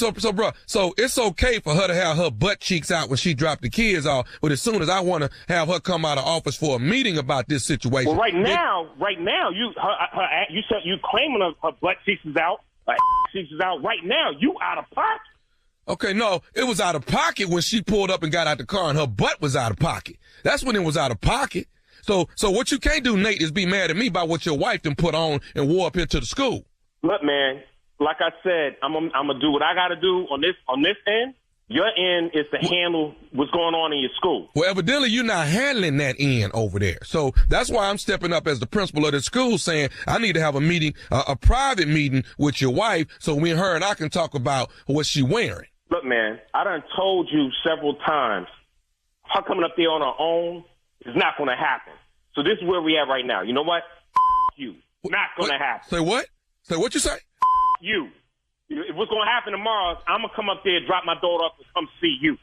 so it's okay for her to have her butt cheeks out when she dropped the kids off, but as soon as I want to have her come out of office for a meeting about this situation. Well, right now, you said you claiming her butt cheeks is out, her cheeks is out. Right now, you out of pocket. Okay, no, it was out of pocket when she pulled up and got out the car, and her butt was out of pocket. That's when it was out of pocket. So what you can't do, Nate, is be mad at me about what your wife done put on and wore up here to the school. Look, man, like I said, I'm gonna do what I gotta do on this end. Your end is to handle what's going on in your school. Well, evidently you're not handling that end over there. So that's why I'm stepping up as the principal of the school saying I need to have a meeting, a private meeting with your wife so me and her and I can talk about what she's wearing. Look, man, I done told you several times, her coming up there on her own is not going to happen. So this is where we at right now. You know what? You. Not going to happen. Say what? Say what you say? You. What's going to happen tomorrow is I'm going to come up there, drop my daughter off, and come see you.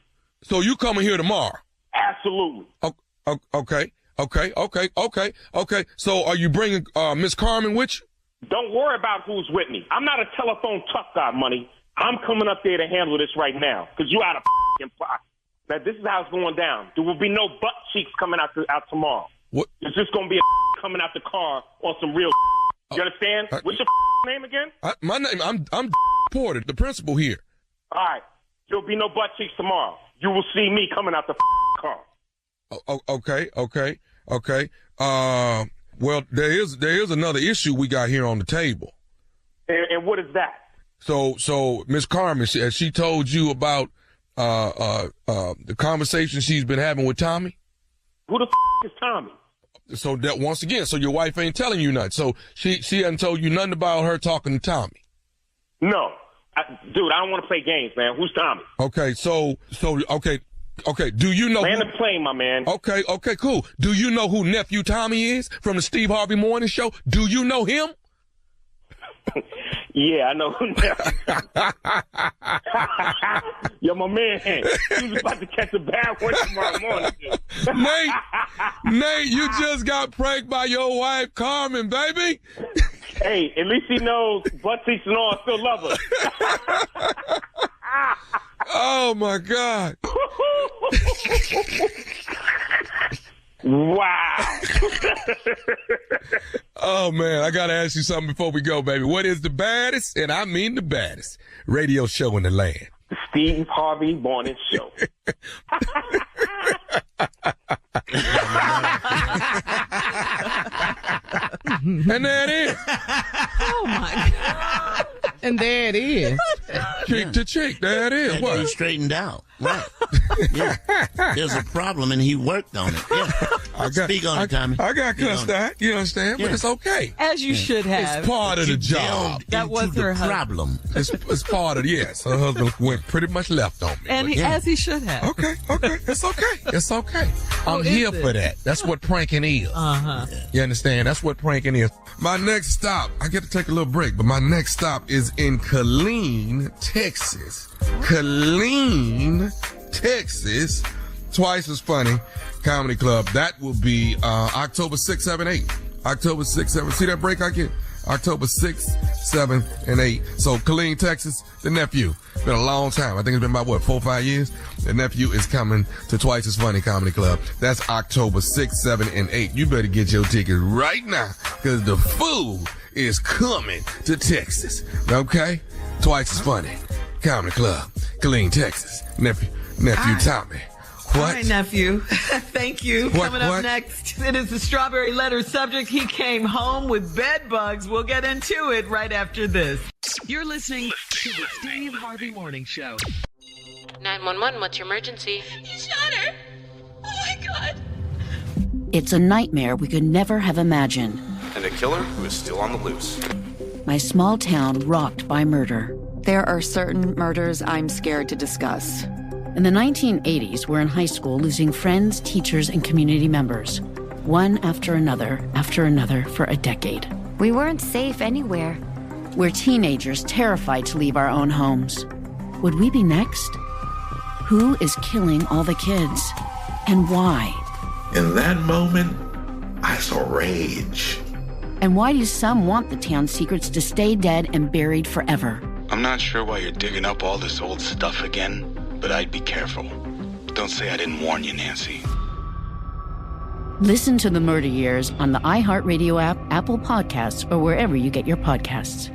So you coming here tomorrow? Absolutely. Okay. So are you bringing Miss Carmen with you? Don't worry about who's with me. I'm not a telephone tough guy, money. I'm coming up there to handle this right now because you out of pocket. Now, this is how it's going down. There will be no butt cheeks coming out tomorrow. What? It's just going to be coming out the car on some real. You understand? What's your name again? My name, I'm Porter, the principal here. All right. There'll be no butt cheeks tomorrow. You will see me coming out the car. Okay. Well, there is another issue we got here on the table. And what is that? So Miss Carmen, she told you about the conversation she's been having with Tommy? Who the is Tommy? So that once again, so your wife ain't telling you nothing. So she hasn't told you nothing about her talking to Tommy. No, dude, I don't want to play games, man. Who's Tommy? Okay, so okay. Do you know? Land the plane, my man. Okay, cool. Do you know who Nephew Tommy is from the Steve Harvey Morning Show? Do you know him? Yeah, I know. Yo, my man, he was about to catch a bad one tomorrow morning. Nate, you just got pranked by your wife, Carmen, baby. Hey, at least he knows butt cheeks and all still love her. Oh, my God. Wow. Oh, man, I got to ask you something before we go, baby. What is the baddest, and I mean the baddest, radio show in the land? The Steve Harvey Morning Show. And there it is. Oh, my God. And there it is. Cheek to cheek. There it is. What? He straightened out. Right. Yeah. There's a problem, and he worked on it. Yeah. Speak on it, Tommy. I got cussed out. You understand? Yeah. But it's okay. As you should have. It's part of the job. That was her problem. It's part of yes. Her husband went pretty much left on me. And as he should have. Okay. It's okay. I'm here for that. That's what pranking is. Uh-huh. You understand? That's what pranking is. My next stop, I get to take a little break, but my next stop is in Killeen, Texas. Killeen, Texas. Twice as Funny Comedy Club. That will be October 6, 7, 8. October 6, 7. See that break I get? October 6, 7, and 8. So Killeen, Texas, the Nephew. It's been a long time. I think it's been about, 4 or 5 years? The Nephew is coming to Twice as Funny Comedy Club. That's October 6, 7, and 8. You better get your tickets right now, because the food is coming to Texas. Okay? Twice as Funny Comedy Club. Killeen, Texas. Nephew Tommy. What? All right, Nephew. Thank you. Coming up next, it is the Strawberry Letter subject. He came home with bed bugs. We'll get into it right after this. You're listening to the Steve Harvey Morning Show. 911, what's your emergency? He shot her. Oh, my God. It's a nightmare we could never have imagined. And a killer who is still on the loose. My small town rocked by murder. There are certain murders I'm scared to discuss. In the 1980s, we're in high school losing friends, teachers, and community members. One after another for a decade. We weren't safe anywhere. We're teenagers terrified to leave our own homes. Would we be next? Who is killing all the kids? And why? In that moment, I saw rage. And why do some want the town's secrets to stay dead and buried forever? I'm not sure why you're digging up all this old stuff again, but I'd be careful. Don't say I didn't warn you, Nancy. Listen to The Murder Years on the iHeartRadio app, Apple Podcasts, or wherever you get your podcasts.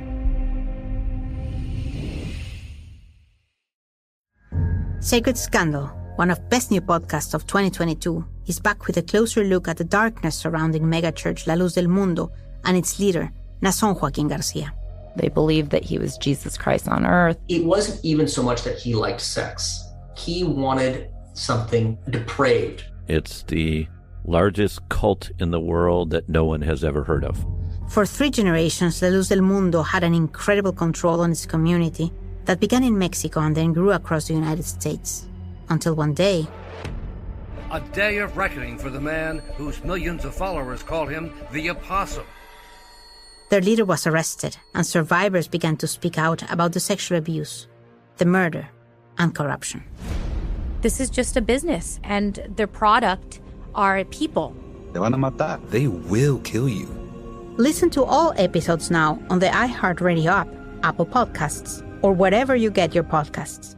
Sacred Scandal, one of best new podcasts of 2022, is back with a closer look at the darkness surrounding megachurch La Luz del Mundo and its leader, Nason Joaquin Garcia. They believed that he was Jesus Christ on earth. It wasn't even so much that he liked sex. He wanted something depraved. It's the largest cult in the world that no one has ever heard of. For 3 generations, La Luz del Mundo had an incredible control on its community that began in Mexico and then grew across the United States. Until one day... A day of reckoning for the man whose millions of followers call him the Apostle. Their leader was arrested, and survivors began to speak out about the sexual abuse, the murder, and corruption. This is just a business, and their product are people. Te van a matar. They will kill you. Listen to all episodes now on the iHeartRadio app, Apple Podcasts, or wherever you get your podcasts.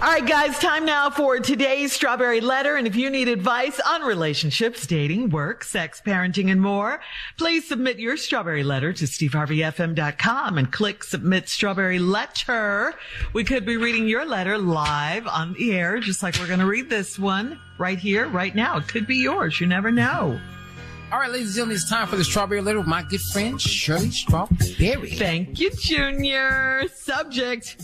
All right, guys, time now for today's Strawberry Letter. And if you need advice on relationships, dating, work, sex, parenting, and more, please submit your Strawberry Letter to steveharveyfm.com and click Submit Strawberry Letter. We could be reading your letter live on the air, just like we're going to read this one right here, right now. It could be yours. You never know. All right, ladies and gentlemen, it's time for the Strawberry Letter with my good friend, Shirley Strawberry. Thank you, Junior. Subject: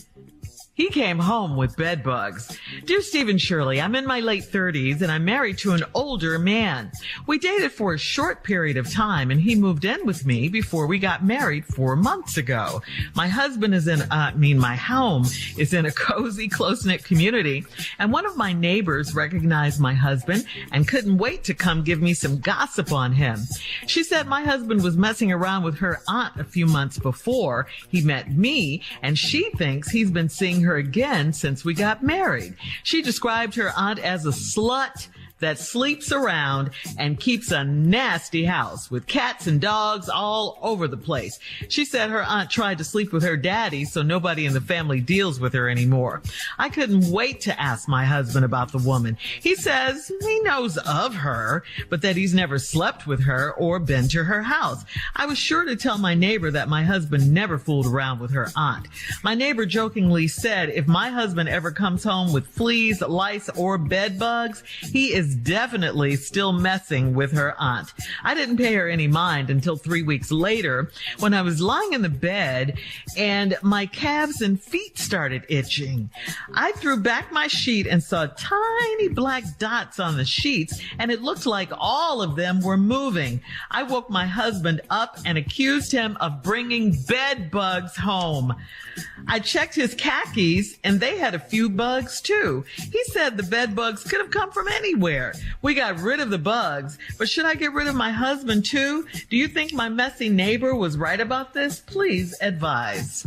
he came home with bed bugs. Dear Steve and Shirley, I'm in my late 30s and I'm married to an older man. We dated for a short period of time and he moved in with me before we got married 4 months ago. My husband is my home is in a cozy, close-knit community, and one of my neighbors recognized my husband and couldn't wait to come give me some gossip on him. She said my husband was messing around with her aunt a few months before he met me, and she thinks he's been seeing her again since we got married. She described her aunt as a slut that sleeps around and keeps a nasty house with cats and dogs all over the place. She said her aunt tried to sleep with her daddy, so nobody in the family deals with her anymore. I couldn't wait to ask my husband about the woman. He says he knows of her, but that he's never slept with her or been to her house. I was sure to tell my neighbor that my husband never fooled around with her aunt. My neighbor jokingly said if my husband ever comes home with fleas, lice, or bed bugs, he is definitely still messing with her aunt. I didn't pay her any mind until 3 weeks later when I was lying in the bed and my calves and feet started itching. I threw back my sheet and saw tiny black dots on the sheets, and it looked like all of them were moving. I woke my husband up and accused him of bringing bed bugs home. I checked his khakis and they had a few bugs too. He said the bed bugs could have come from anywhere. We got rid of the bugs, but should I get rid of my husband too? Do you think my messy neighbor was right about this? Please advise.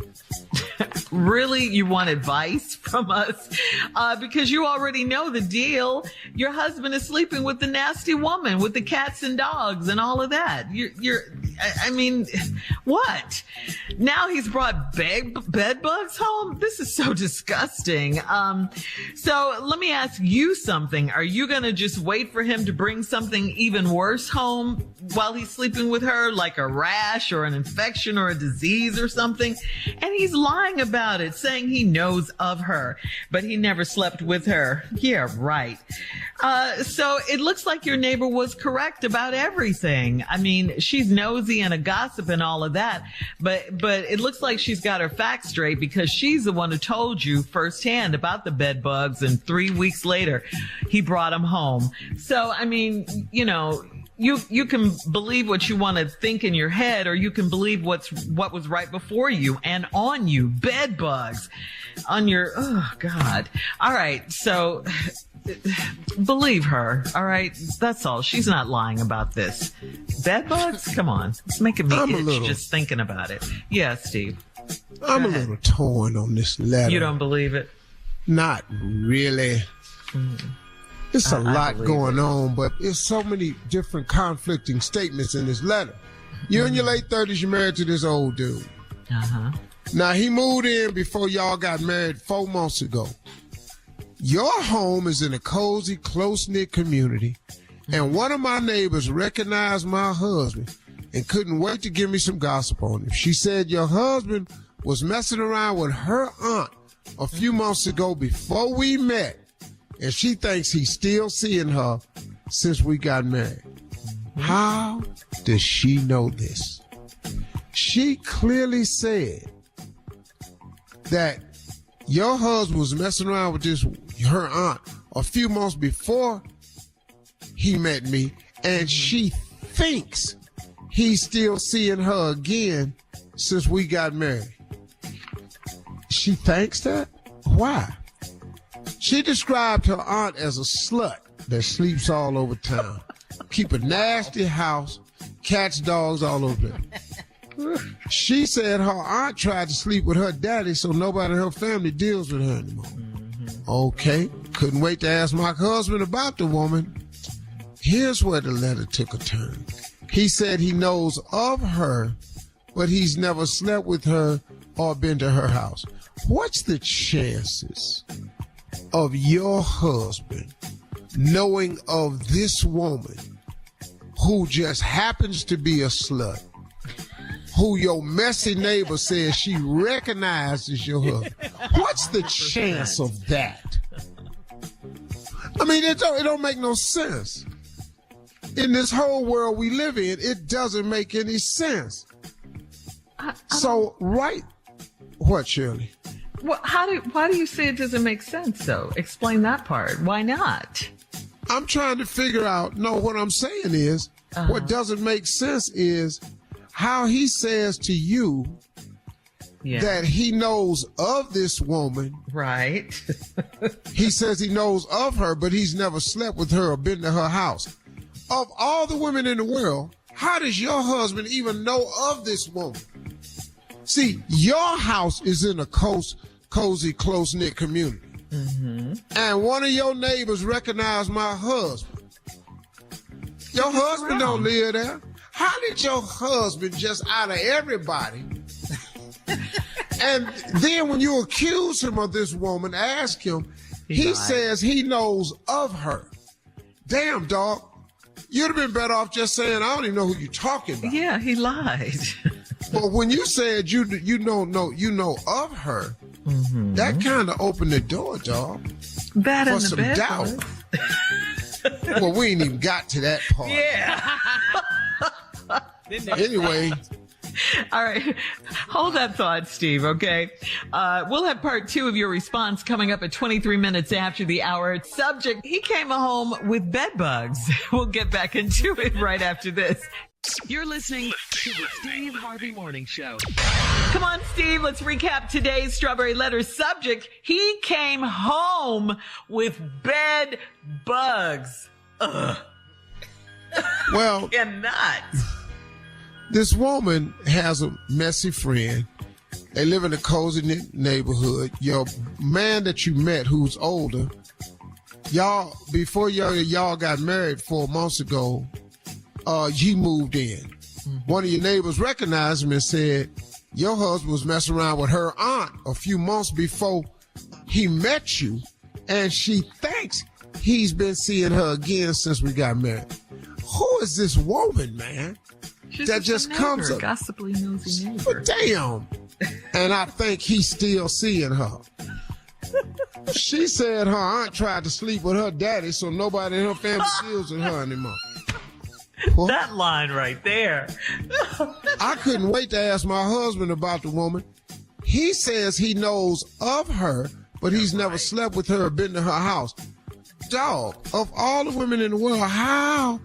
Really? You want advice from us? Because you already know the deal. Your husband is sleeping with the nasty woman with the cats and dogs and all of that. I mean, what? Now he's brought bed bugs home? This is so disgusting. So let me ask you something. Are you going to just wait for him to bring something even worse home while he's sleeping with her, like a rash or an infection or a disease or something? And he's lying about it, saying he knows of her, but he never slept with her. Yeah, right. So it looks like your neighbor was correct about everything. I mean, she's nosy and a gossip and all of that, but it looks like she's got her facts straight because she's the one who told you firsthand about the bed bugs, and 3 weeks later, he brought them home. So, I mean, you know, you can believe what you want to think in your head, or you can believe what was right before you and on you. Bed bugs on your, oh God. All right. So believe her. All right. That's all. She's not lying about this. Bed bugs? Come on. It's making me itch just thinking about it. Yeah, Steve. I'm a little torn on this letter. You don't believe it? Not really. It's a lot going on, but it's so many different conflicting statements in this letter. You're in your late 30s, you're married to this old dude. Uh-huh. Now, he moved in before y'all got married 4 months ago. Your home is in a cozy, close-knit community, and one of my neighbors recognized my husband and couldn't wait to give me some gossip on him. She said your husband was messing around with her aunt a few months ago before we met, and she thinks he's still seeing her since we got married. How does she know this? She clearly said that your husband was messing around with her aunt a few months before he met me, and she thinks he's still seeing her again since we got married. She thinks that? Why? She described her aunt as a slut that sleeps all over town. Keep a nasty house, cats, dogs all over there. She said her aunt tried to sleep with her daddy, so nobody in her family deals with her anymore. Okay, couldn't wait to ask my husband about the woman. Here's where the letter took a turn. He said he knows of her, but he's never slept with her or been to her house. What's the chances of your husband knowing of this woman who just happens to be a slut, who your messy neighbor says she recognizes your husband? What's the chance of that? I mean, it don't make no sense. In this whole world we live in, it doesn't make any sense. So, right. What, Shirley? Well, why do you say it doesn't make sense, though? Explain that part. Why not? I'm trying to figure out, what I'm saying is, what doesn't make sense is how he says to you that he knows of this woman. Right. He says he knows of her, but he's never slept with her or been to her house. Of all the women in the world, how does your husband even know of this woman? See, your house is in a cozy, close-knit community. Mm-hmm. And one of your neighbors recognized my husband. Your husband don't live there. How did your husband, just out of everybody, and then when you accuse him of this woman, ask him, he says he knows of her. Damn, dog. You'd have been better off just saying, I don't even know who you're talking about. Yeah, he lied. But when you said you know of her, that kind of opened the door, dog, Bad for in the some bed, doubt. Well, we ain't even got to that part. Yeah. Anyway. All right. Hold that thought, Steve, okay? We'll have part 2 of your response coming up at 23 minutes after the hour. Subject, he came home with bed bugs. We'll get back into it right after this. You're listening to the Steve Harvey Morning Show. Come on, Steve, let's recap today's Strawberry Letter. Subject, he came home with bed bugs. Ugh. Well, cannot. This woman has a messy friend. They live in a cozy neighborhood. Your man that you met who's older, before y'all got married 4 months ago, he moved in. Mm-hmm. One of your neighbors recognized him and said, your husband was messing around with her aunt a few months before he met you, and she thinks he's been seeing her again since we got married. Who is this woman, man? She's that just comes up. Gossipy, nosy neighbor. But damn. And I think he's still seeing her. She said her aunt tried to sleep with her daddy, so nobody in her family deals with her anymore. What? That line right there. I couldn't wait to ask my husband about the woman. He says he knows of her, but he's never slept with her or been to her house. Dog, of all the women in the world, how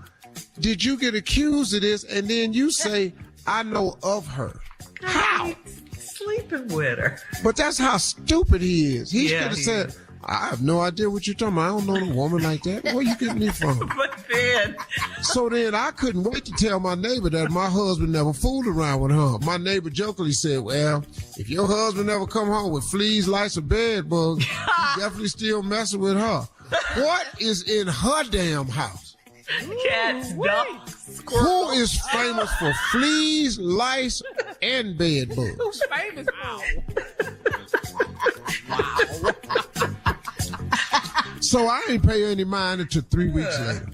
did you get accused of this and then you say, I know of her? How? Sleeping with her. But that's how stupid he is. He could have said, I have no idea what you're talking about. I don't know a woman like that. Where you getting me from? But then. So then I couldn't wait to tell my neighbor that my husband never fooled around with her. My neighbor jokingly said, well, if your husband never come home with fleas, lice, or bed bugs, he's definitely still messing with her. What is in her damn house? Cats, dogs, Who is famous for fleas, lice, and bed bugs? Who's famous for? So I ain't pay any mind until 3 weeks later.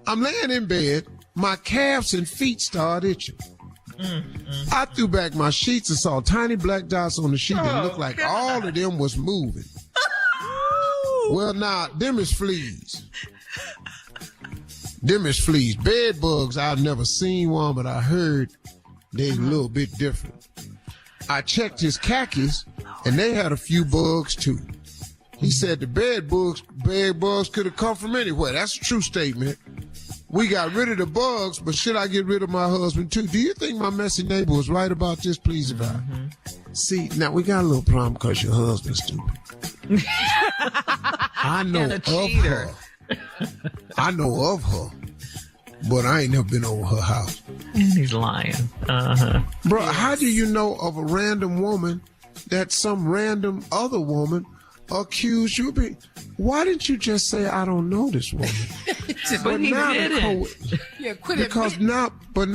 I'm laying in bed. My calves and feet start itching. I threw back my sheets and saw tiny black dots on the sheet that looked like all of them was moving. Well, now, them is fleas. Them is fleas. Bed bugs, I've never seen one, but I heard they a little bit different. I checked his khakis, and they had a few bugs, too. He said the bed bugs could have come from anywhere. That's a true statement. We got rid of the bugs, but should I get rid of my husband, too? Do you think my messy neighbor was right about this? Please, if I... See, now, we got a little problem because your husband's stupid. I know of her. I know of her, but I ain't never been over her house. And he's lying. Bro, how do you know of a random woman that some random other woman accused you of being? Why didn't you just say, I don't know this woman? But he didn't. Because now, but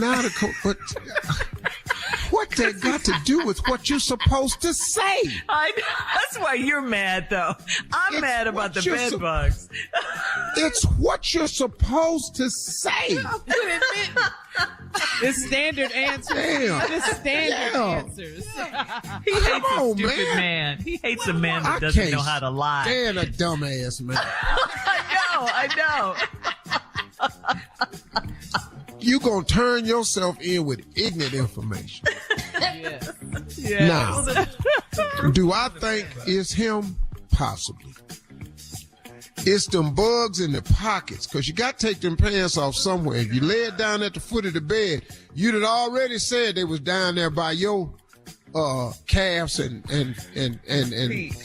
What that got to do with what you're supposed to say? I know. That's why you're mad, though. I'm mad about the bed bugs. It's what you're supposed to say. The standard answers. Damn. The standard answers. He hates a stupid man. He hates a man that doesn't know how to lie. Stand a dumbass man. I know. You gonna turn yourself in with ignorant information. Yes. Now, do I think it's him? Possibly. It's them bugs in the pockets, because you got to take them pants off somewhere. If you lay it down at the foot of the bed, you'd have already said they was down there by your calves and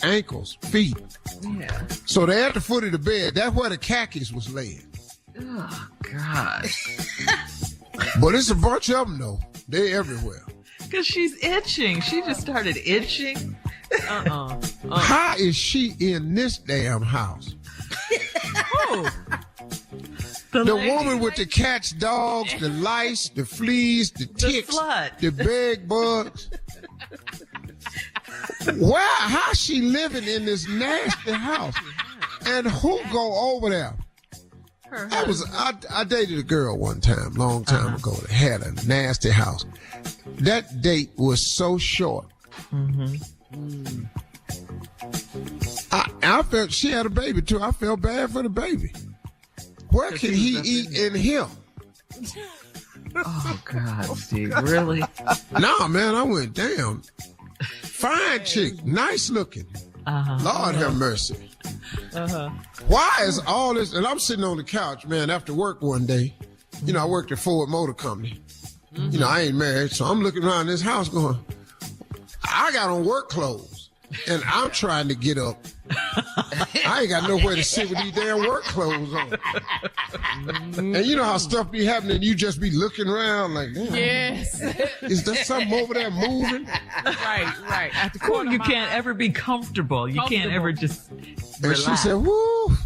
ankles, feet. Yeah. So they're at the foot of the bed. That's where the khakis was laying. Oh, God. But it's a bunch of them, though. They're everywhere. Because she's itching. She just started itching. How is she in this damn house? Who? The woman with the cats, dogs, the lice, the fleas, the ticks, the bed bugs. How's she living in this nasty house? And who go over there? I dated a girl one time, long time ago, that had a nasty house. That date was so short. Mm-hmm. I felt she had a baby too. I felt bad for the baby. Where can he eat in him? Oh God, Steve, really? Nah, man, I went down. Fine chick, nice looking. Lord have mercy. Why is all this? And I'm sitting on the couch, man, after work one day. You know, I worked at Ford Motor Company. You know, I ain't married, so I'm looking around this house going, I got on work clothes, and I'm trying to get up. I ain't got nowhere to sit with these damn work clothes on. And you know how stuff be happening, you just be looking around like, yes. Is there something over there moving? Right. At the corner you can't ever be comfortable. You can't ever just relax. And she said, woo,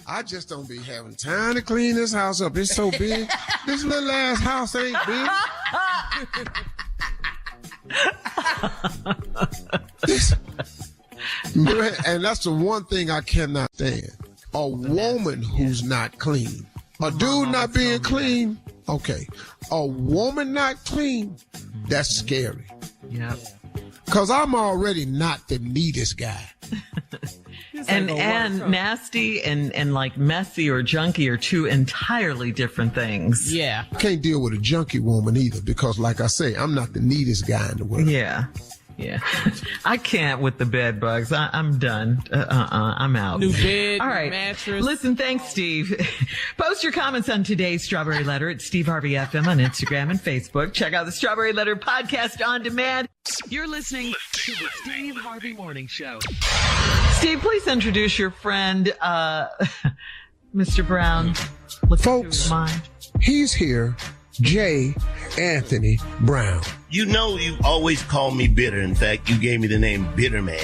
I just don't be having time to clean this house up. It's so big. This little ass house ain't big. And that's the one thing I cannot stand. A woman who's not clean. A dude not being clean, okay. A woman not clean, that's scary. Yeah. Because I'm already not the neatest guy. And nasty and like messy or junky are two entirely different things. Yeah. I can't deal with a junky woman either because, like I say, I'm not the neatest guy in the world. Yeah. I can't with the bed bugs. I'm done. I'm out. New bed, all right. mattress. Listen, thanks, Steve. Post your comments on today's Strawberry Letter at Steve Harvey FM on Instagram and Facebook. Check out the Strawberry Letter podcast on demand. You're listening to the Steve Harvey Morning Show. Steve, please introduce your friend, Mr. Brown. Folks, he's here. J. Anthony Brown. You know you always call me bitter. In fact, you gave me the name Bitter Man.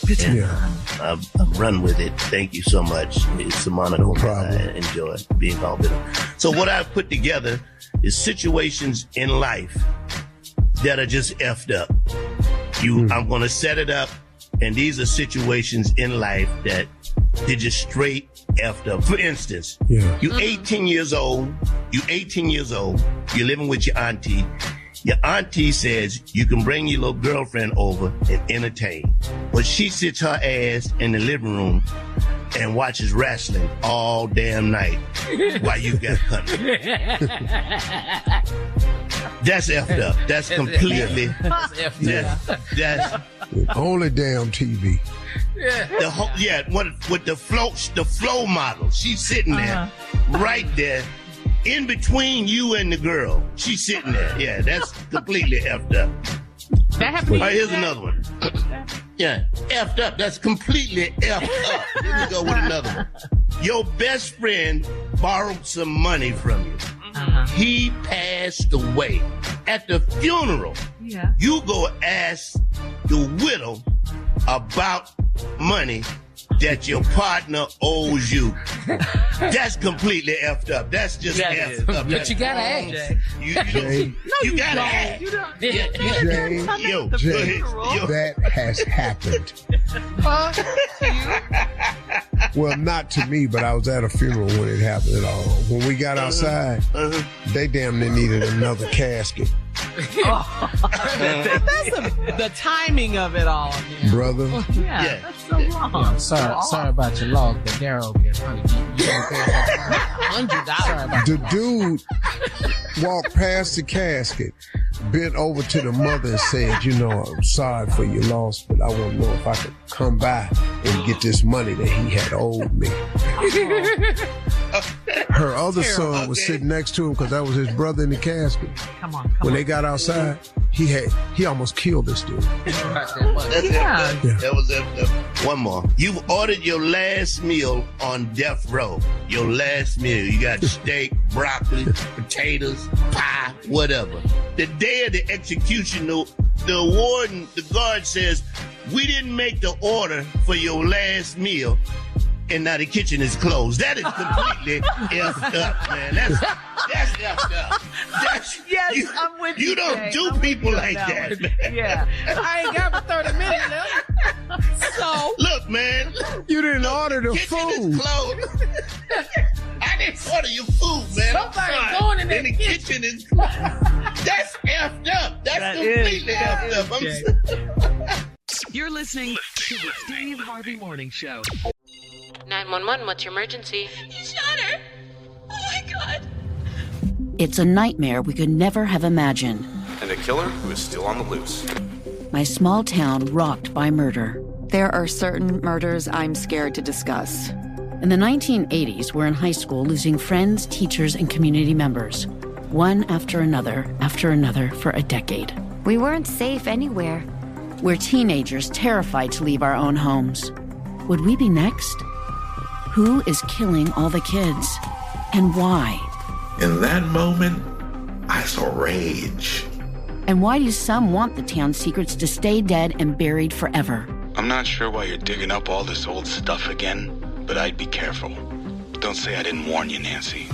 Yeah. I've run with it. Thank you so much. It's a moniker. No problem. I enjoy being called bitter. So what I've put together is situations in life that are just effed up. I'm going to set it up, and these are situations in life that they're just straight effed up. For instance, you're 18 years old. You're living with your auntie. Your auntie says you can bring your little girlfriend over and entertain. But she sits her ass in the living room and watches wrestling all damn night while you got company. That's effed up. That's completely. That's only damn TV. With the flow model. She's sitting there, right there, in between you and the girl. She's sitting there. Yeah, that's completely effed up. That happened. All right, here's another one. Yeah, effed up. That's completely effed up. Let me go with another one. Your best friend borrowed some money from you. He passed away. At the funeral, you go ask the widow about money that your partner owes you. That's completely effed up. That's just effed up. But you gotta ask. You gotta ask. Jay, that has happened. Well, not to me, but I was at a funeral when it happened at all. When we got outside, they damn near needed another casket. That's the timing of it all, man. Brother. Yeah, that's so wrong. Yeah, sorry about your loss, but they're okay. $100. The dude walked past the casket, bent over to the mother and said, I'm sorry for your loss, but I want to know if I could come by and get this money that he had owed me. Her other son was sitting next to him because that was his brother in the casket. Come on. When they got outside, he almost killed this dude. That was one more. You've ordered your last meal on death row. Your last meal. You got steak, broccoli, potatoes, pie, whatever. The day of the execution, the warden, the guard says, we didn't make the order for your last meal. And now the kitchen is closed. That is completely effed up, man. That's effed up. I'm with you. You don't do people like that, man. Yeah. I ain't got but 30 minutes left. So look, man. You didn't order the kitchen food. Is closed. I didn't order your food, man. Somebody's going in the kitchen is closed. That's effed up. That's completely effed up. You're listening to the Steve Harvey Morning Show. 911, what's your emergency? He shot her. Oh my God. It's a nightmare we could never have imagined. And a killer who is still on the loose. My small town rocked by murder. There are certain murders I'm scared to discuss. In the 1980s, we're in high school losing friends, teachers, and community members. One after another for a decade. We weren't safe anywhere. We're teenagers terrified to leave our own homes. Would we be next? Who is killing all the kids? And why? In that moment, I saw rage. And why do some want the town's secrets to stay dead and buried forever? I'm not sure why you're digging up all this old stuff again, but I'd be careful. Don't say I didn't warn you, Nancy.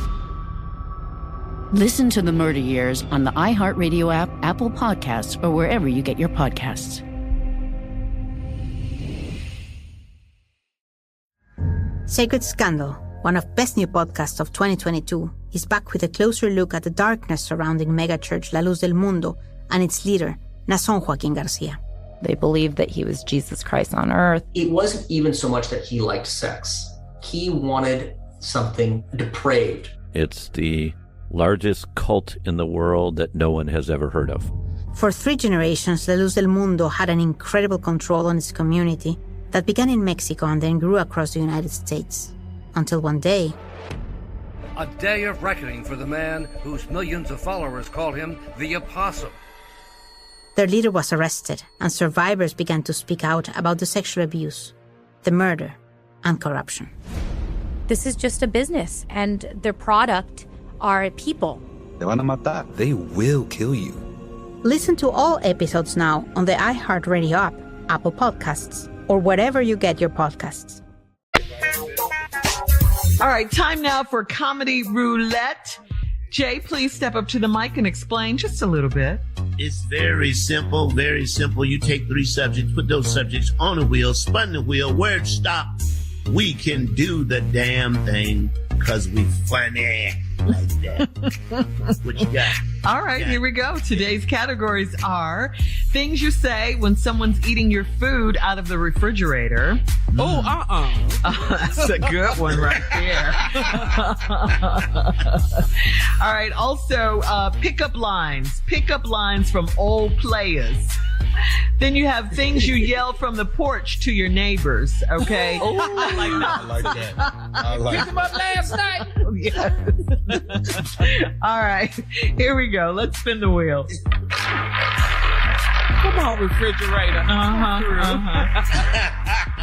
Listen to The Murder Years on the iHeartRadio app, Apple Podcasts, or wherever you get your podcasts. Sacred Scandal, one of best new podcasts of 2022, is back with a closer look at the darkness surrounding megachurch La Luz del Mundo and its leader, Nason Joaquin Garcia. They believed that he was Jesus Christ on earth. It wasn't even so much that he liked sex. He wanted something depraved. It's the largest cult in the world that no one has ever heard of. For 3 generations, La Luz del Mundo had an incredible control on its community that began in Mexico and then grew across the United States. Until one day... A day of reckoning for the man whose millions of followers call him the Apostle. Their leader was arrested, and survivors began to speak out about the sexual abuse, the murder, and corruption. This is just a business, and their product are people. Te van a matar. They will kill you. Listen to all episodes now on the iHeartRadio app, Apple Podcasts, or wherever you get your podcasts. All right, time now for Comedy Roulette. Jay, please step up to the mic and explain just a little bit. It's very simple, very simple. You take 3 subjects, put those subjects on a wheel, spin the wheel, where it stopped. We can do the damn thing because we funny like that. What you got? All right, here we go. Today's categories are things you say when someone's eating your food out of the refrigerator. That's a good one right there. All right, also pickup lines from old players. Then you have things you yell from the porch to your neighbors, okay? Oh, I like that. I like that. Picked him up last night. Yeah. All right, here we go. Let's spin the wheel. Come on, refrigerator.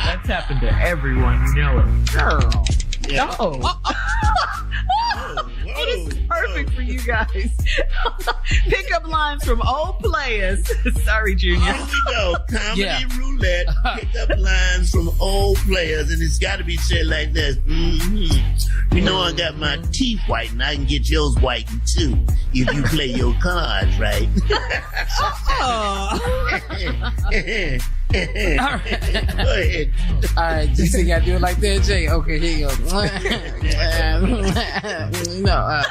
That's happened to everyone, you know it. Girl. Yeah. No. It is perfect. perfect for you guys. Pickup lines from old players. Sorry, Junior. Here we go. Comedy roulette. Pickup lines from old players, and it's got to be said like this. Mm-hmm. You know I got my teeth whitened. I can get yours whitened too if you play your cards right. All right. All right, just think I do it like that, Jay. Okay, here you go.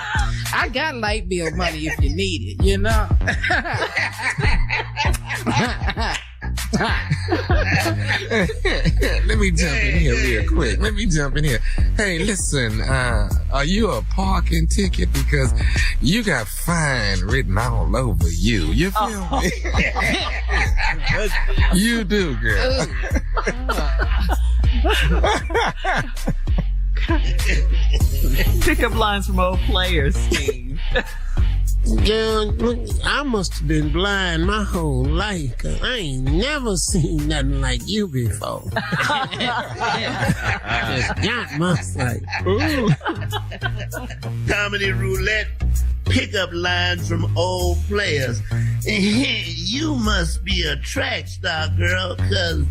I got light bill money if you need it, you know. Let me jump in here real quick. Hey, listen, are you a parking ticket? Because you got fine written all over you. You feel me? You do, girl. Pickup lines from old players, Steve. Girl, I must have been blind my whole life, 'cause I ain't never seen nothing like you before. Just got my sight. Comedy roulette. Pickup lines from old players. You must be a track star, girl, 'cause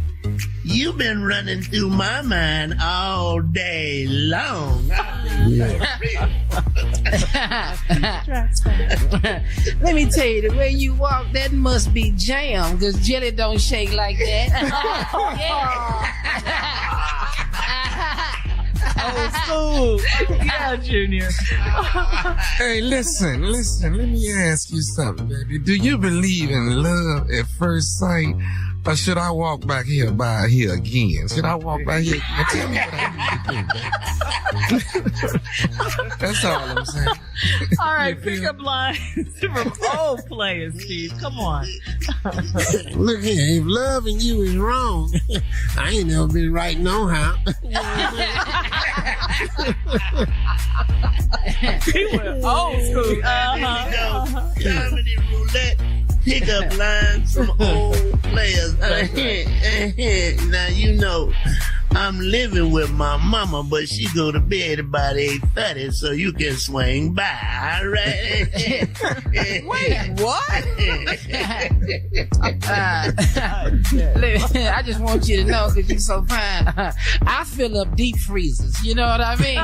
you've been running through my mind all day long. Let me tell you, the way you walk, that must be jam, because jelly don't shake like that. Old school. Yeah, Junior. Hey, listen. Let me ask you something, baby. Do you believe in love at first sight? Or should I walk back here by here again? Should I walk back here? Tell me what I need to do, baby. That's all I'm saying. All right, pickup lines from old players, Steve. Come on. Look here, if loving you is wrong, I ain't never been right no how. He went old school. Comedy roulette. Pickup lines from old players. Now you know I'm living with my mama, but she go to bed about 8:30, so you can swing by. All right. Wait, what? I just want you to know, because you're so fine. I fill up deep freezers. You know what I mean?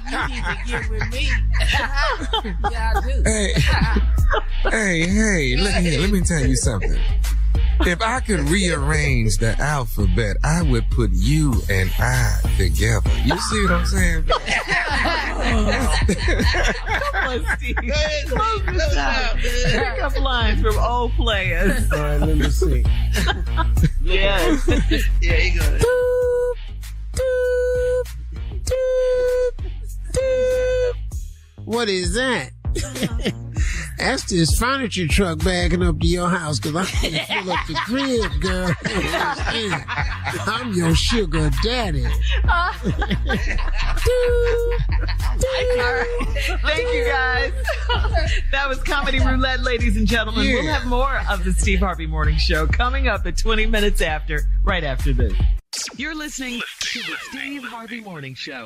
You need to get with me. Yeah, I do. Hey, look here, let me tell you something. If I could rearrange the alphabet, I would put you and I together. You see what I'm saying? Come on, Steve. Close this out. Pick up lines from old players. All right, let me see. Yes. Yeah, you got it. What is that? That's this furniture truck backing up to your house, 'cause I'm gonna fill up the crib, girl. I'm your sugar daddy. All right. Thank you, guys. That was Comedy Roulette, ladies and gentlemen. Yeah. We'll have more of the Steve Harvey Morning Show coming up at 20 minutes after, right after this. You're listening to the Steve Harvey Morning Show.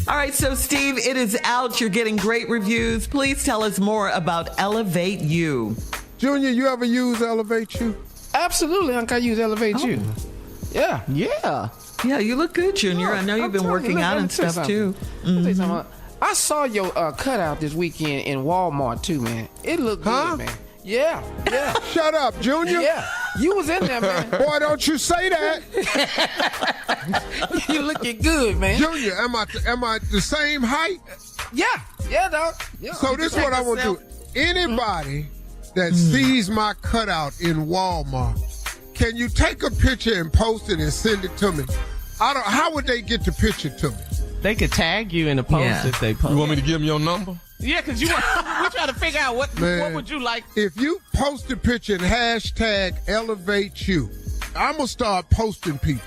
All right, so Steve, it is out. You're getting great reviews. Please tell us more about Elevate You. Junior, you ever use Elevate You? Absolutely, I use Elevate You. Yeah. Yeah, you look good, Junior. I know you've been working out and stuff, too. I saw your cutout this weekend in Walmart, too, man. It looked good, man. Yeah. Shut up, Junior. Yeah, you was in there, man. Boy, don't you say that. You looking good, man. Junior, am I the same height? Yeah, dog. Yeah. So this is what I want to do. Anybody that sees my cutout in Walmart, can you take a picture and post it and send it to me? How would they get the picture to me? They could tag you in the post if they post. You want me to give them your number? Yeah, because we're trying to figure out what would you like. If you post a picture and hashtag Elevate You, I'm going to start posting people.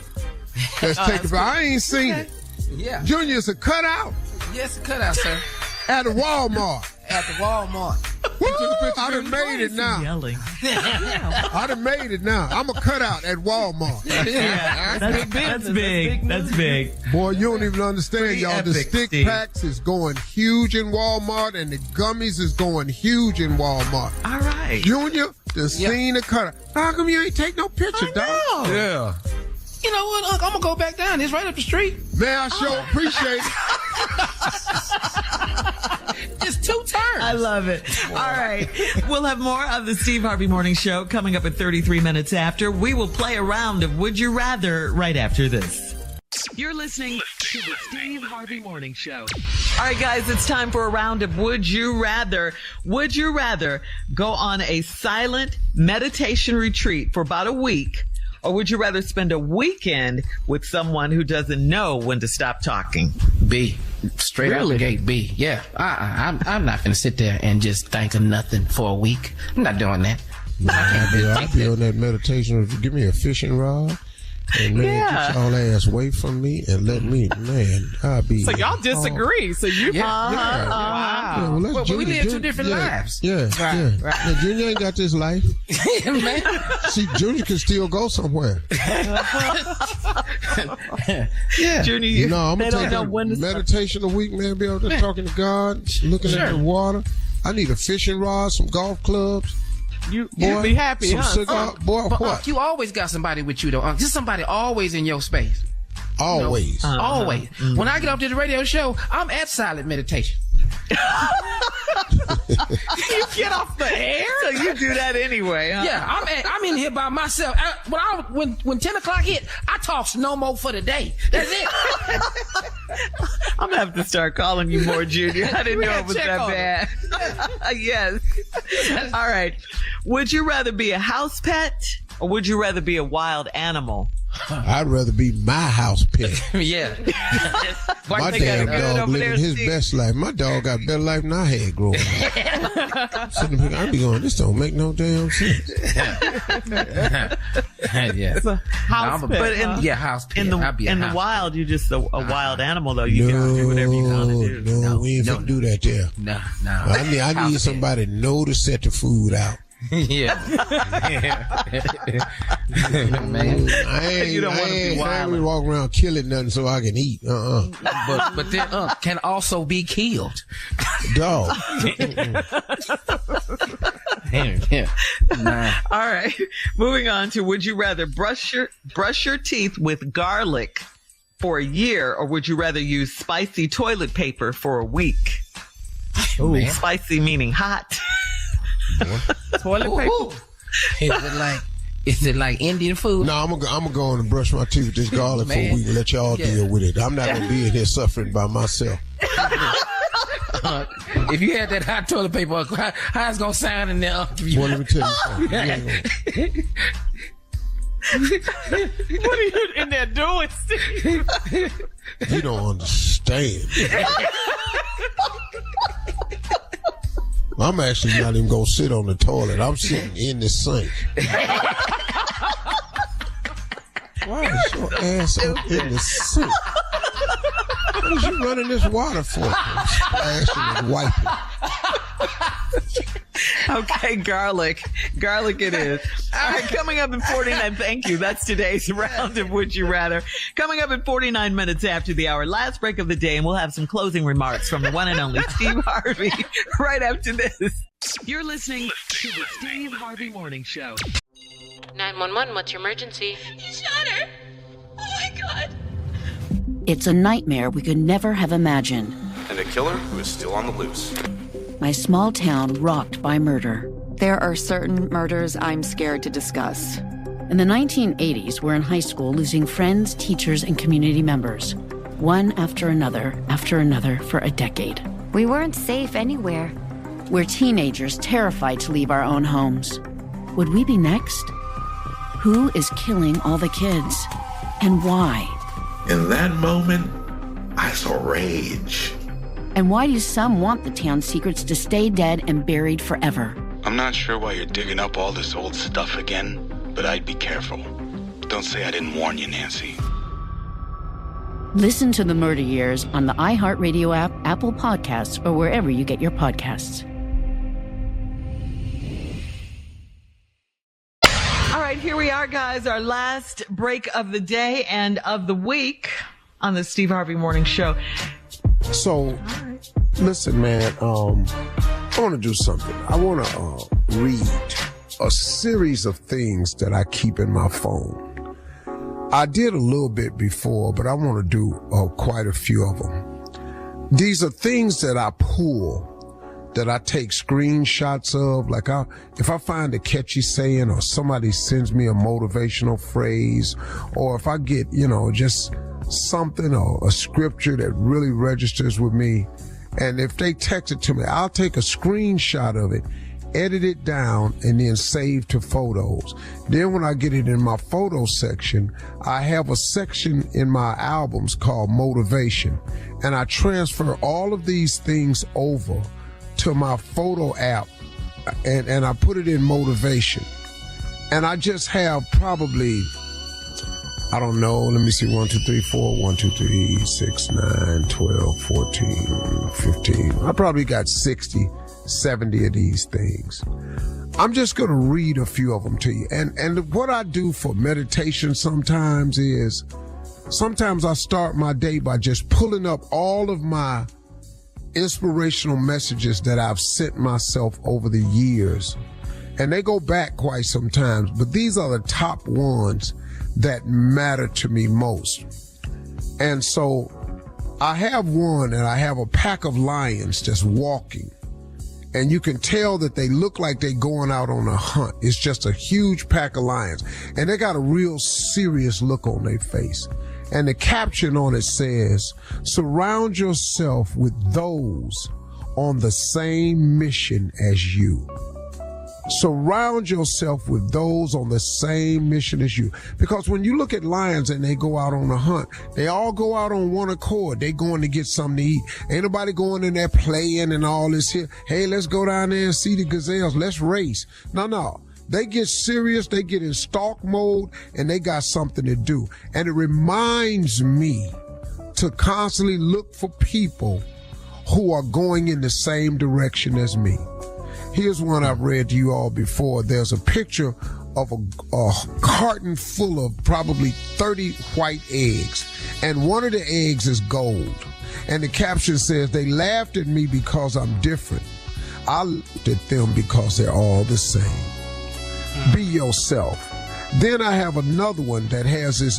That's taking. I ain't seen it. Yeah. Junior, it's a cutout. Yes, a cutout, sir. At the Walmart. At the Walmart. I done made it now. Yelling. I done made it now. I'm a cutout at Walmart. Yeah, that's big. That's big. Boy, you don't even understand, Pretty y'all. The epic, stick Steve. packs is going huge in Walmart, and the gummies is going huge in Walmart. All right. Junior, the scene of cutout. How come you ain't take no picture, dog? Yeah. You know what, Unc? I'm gonna go back down. It's right up the street. Man, I sure appreciate it. It's 2 turns. I love it. All right. We'll have more of the Steve Harvey Morning Show coming up at 33 minutes after. We will play a round of Would You Rather right after this. You're listening To the Steve Harvey Morning Show. All right, guys, it's time for a round of Would You Rather. Would you rather go on a silent meditation retreat for about a week, or would you rather spend a weekend with someone who doesn't know when to stop talking? B. Straight out the gate, B. Yeah. I'm not going to sit there and just think of nothing for a week. I'm not doing that. I'll be on that meditation. Give me a fishing rod. And man, get y'all ass away from me and let me, man, I'll be. So y'all disagree. So you. Wow. Yeah, well, we live 2 different lives. Yeah. Right. Now, Junior ain't got this life. Man. See, Junior can still go somewhere. Yeah. Junior, No, I'm they going to don't know take when a to meditation a week, man, be out there talking to God, looking at the water. I need a fishing rod, some golf clubs. You'd be happy, some huh? cigar, boy, But what? Unc, you always got somebody with you, though, Unc. Just somebody always in your space. Always. You know? Always. Mm-hmm. When I get up to the radio show, I'm at silent meditation. You get off the air? So you do that anyway, huh? Yeah, I'm in here by myself. When 10 o'clock hit, I talks no more for the day. That's it. I'm gonna have to start calling you more, Junior. I didn't know it was that bad. Yes. All right. Would you rather be a house pet, or would you rather be a wild animal? I'd rather be my house pet. Yeah. My damn dog living his best life. My dog got better life than I had growing up. I'd be going, this don't make no damn sense. Yeah. House pet. House pet. In the wild, you're just a wild animal, though. You can do whatever you want to do. No, we ain't finna do that there. No. I need somebody to know to set the food out. Yeah. Man. You don't want to be wild. I ain't walk around killing nothing so I can eat. But then can also be killed. Dog. Yeah. Nah. All right. Moving on to would you rather brush your teeth with garlic for a year, or would you rather use spicy toilet paper for a week? Ooh. Spicy meaning hot. Toilet paper. Is it like Indian food? No, I'm gonna go on and brush my teeth with this garlic for a week and let y'all deal with it. I'm not gonna be in here suffering by myself. If you had that hot toilet paper, how it's gonna sound in there? Well, let me tell you something. What are you in there doing, Steve? You don't understand. I'm actually not even gonna sit on the toilet. I'm sitting in the sink. Why is your ass up in the sink? What is you running this water for? Splashing and wiping. Okay, garlic. Garlic it is. All right, coming up in 49. Thank you. That's today's round of Would You Rather. Coming up in 49 minutes after the hour. Last break of the day, and we'll have some closing remarks from the one and only Steve Harvey right after this. You're listening To the Steve Harvey Morning Show. 911, what's your emergency? He shot her. Oh my God. It's a nightmare we could never have imagined. And a killer who is still on the loose. My small town rocked by murder. There are certain murders I'm scared to discuss. In the 1980s, we're in high school losing friends, teachers, and community members. One after another for a decade. We weren't safe anywhere. We're teenagers terrified to leave our own homes. Would we be next? Who is killing all the kids? And why? In that moment, I saw rage. And why do some want the town's secrets to stay dead and buried forever? I'm not sure why you're digging up all this old stuff again, but I'd be careful. Don't say I didn't warn you, Nancy. Listen to The Murder Years on the iHeartRadio app, Apple Podcasts, or wherever you get your podcasts. right, here we are, guys. Our last break of the day and of the week on the Steve Harvey Morning Show. So, listen, man, I want to do something. I want to read a series of things that I keep in my phone. I did a little bit before, but I want to do quite a few of them. These are things that I pull, that I take screenshots of. Like if I find a catchy saying, or somebody sends me a motivational phrase, or if I get, just something or a scripture that really registers with me, and if they text it to me, I'll take a screenshot of it, edit it down, and then save to photos. Then when I get it in my photo section, I have a section in my albums called Motivation, and I transfer all of these things over to my photo app, and I put it in Motivation. And I just have probably, I don't know, let me see, 1, 2, 3, 4, 1, 2, 3, 6, 9, 12, 14, 15. I probably got 60, 70 of these things. I'm just going to read a few of them to you. And what I do for meditation sometimes is, sometimes I start my day by just pulling up all of my inspirational messages that I've sent myself over the years. And they go back quite sometimes, but these are the top ones that matter to me most. And so I have one, and I have a pack of lions just walking. And you can tell that they look like they're going out on a hunt. It's just a huge pack of lions. And they got a real serious look on their face. And the caption on it says, surround yourself with those on the same mission as you. Surround yourself with those on the same mission as you. Because when you look at lions and they go out on a hunt, they all go out on one accord. They going to get something to eat. Ain't nobody going in there playing and all this here. Hey, let's go down there and see the gazelles. Let's race. No. They get serious, they get in stalk mode, and they got something to do. And it reminds me to constantly look for people who are going in the same direction as me. Here's one I've read to you all before. There's a picture of a carton full of probably 30 white eggs, and one of the eggs is gold. And the caption says, they laughed at me because I'm different. I laughed at them because they're all the same. Be yourself. Then I have another one that has this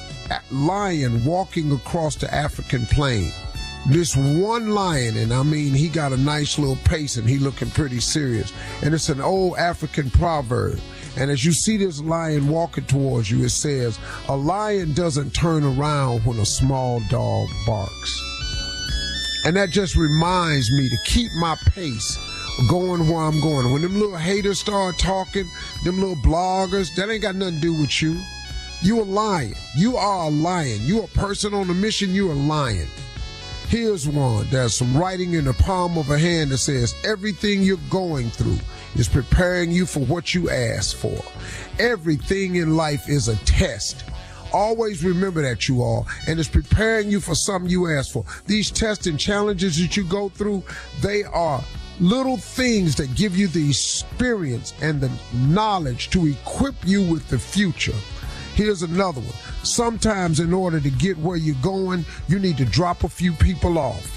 lion walking across the African plain. This one lion, and I mean, he got a nice little pace and he looking pretty serious. And it's an old African proverb. And as you see this lion walking towards you, it says, a lion doesn't turn around when a small dog barks. And that just reminds me to keep my pace going where I'm going. When them little haters start talking, them little bloggers, that ain't got nothing to do with you. You a lion. You are a lion. You a person on a mission. You a lion. Here's one. There's some writing in the palm of a hand that says, everything you're going through is preparing you for what you asked for. Everything in life is a test. Always remember that, you all. And it's preparing you for something you asked for. These tests and challenges that you go through, they are little things that give you the experience and the knowledge to equip you with the future. Here's another one. Sometimes in order to get where you're going, you need to drop a few people off.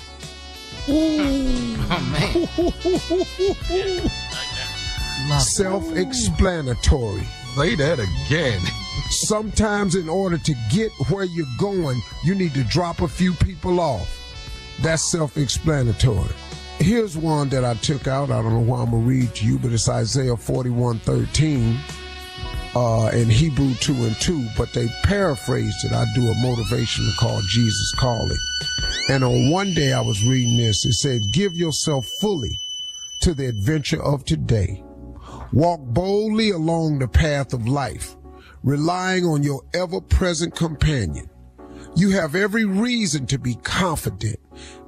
Oh, man. Self-explanatory. Say that again. Sometimes in order to get where you're going, you need to drop a few people off. That's self-explanatory. Here's one that I took out. I don't know why I'm going to read to you, but it's Isaiah 41:13 and Hebrew 2:2, but they paraphrased it. I do a motivation called Jesus Calling. And on one day I was reading this. It said, give yourself fully to the adventure of today. Walk boldly along the path of life, relying on your ever-present companion. You have every reason to be confident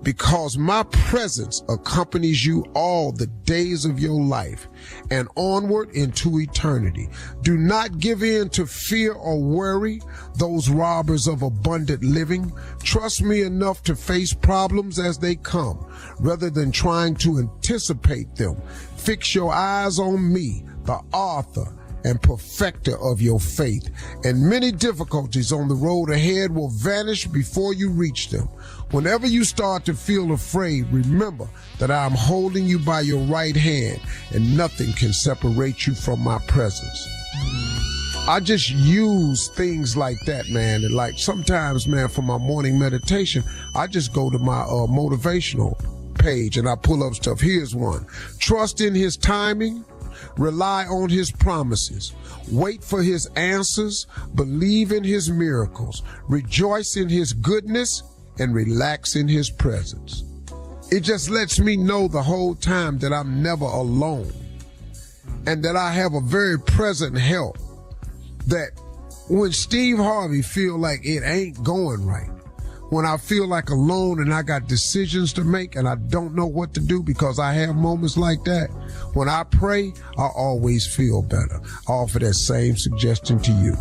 because my presence accompanies you all the days of your life and onward into eternity. Do not give in to fear or worry, those robbers of abundant living. Trust me enough to face problems as they come, rather than trying to anticipate them. Fix your eyes on me, the author and perfecter of your faith, and many difficulties on the road ahead will vanish before you reach them. Whenever you start to feel afraid, remember that I am holding you by your right hand, and nothing can separate you from my presence. I just use things like that, man. And like sometimes, man, for my morning meditation, I just go to my motivational page and I pull up stuff. Here's one. Trust in his timing. Rely on his promises. Wait for his answers. Believe in his miracles. Rejoice in his goodness and relax in his presence. It just lets me know the whole time that I'm never alone and that I have a very present help. That when Steve Harvey feel like it ain't going right, when I feel like alone and I got decisions to make and I don't know what to do because I have moments like that, when I pray, I always feel better. I offer that same suggestion to you.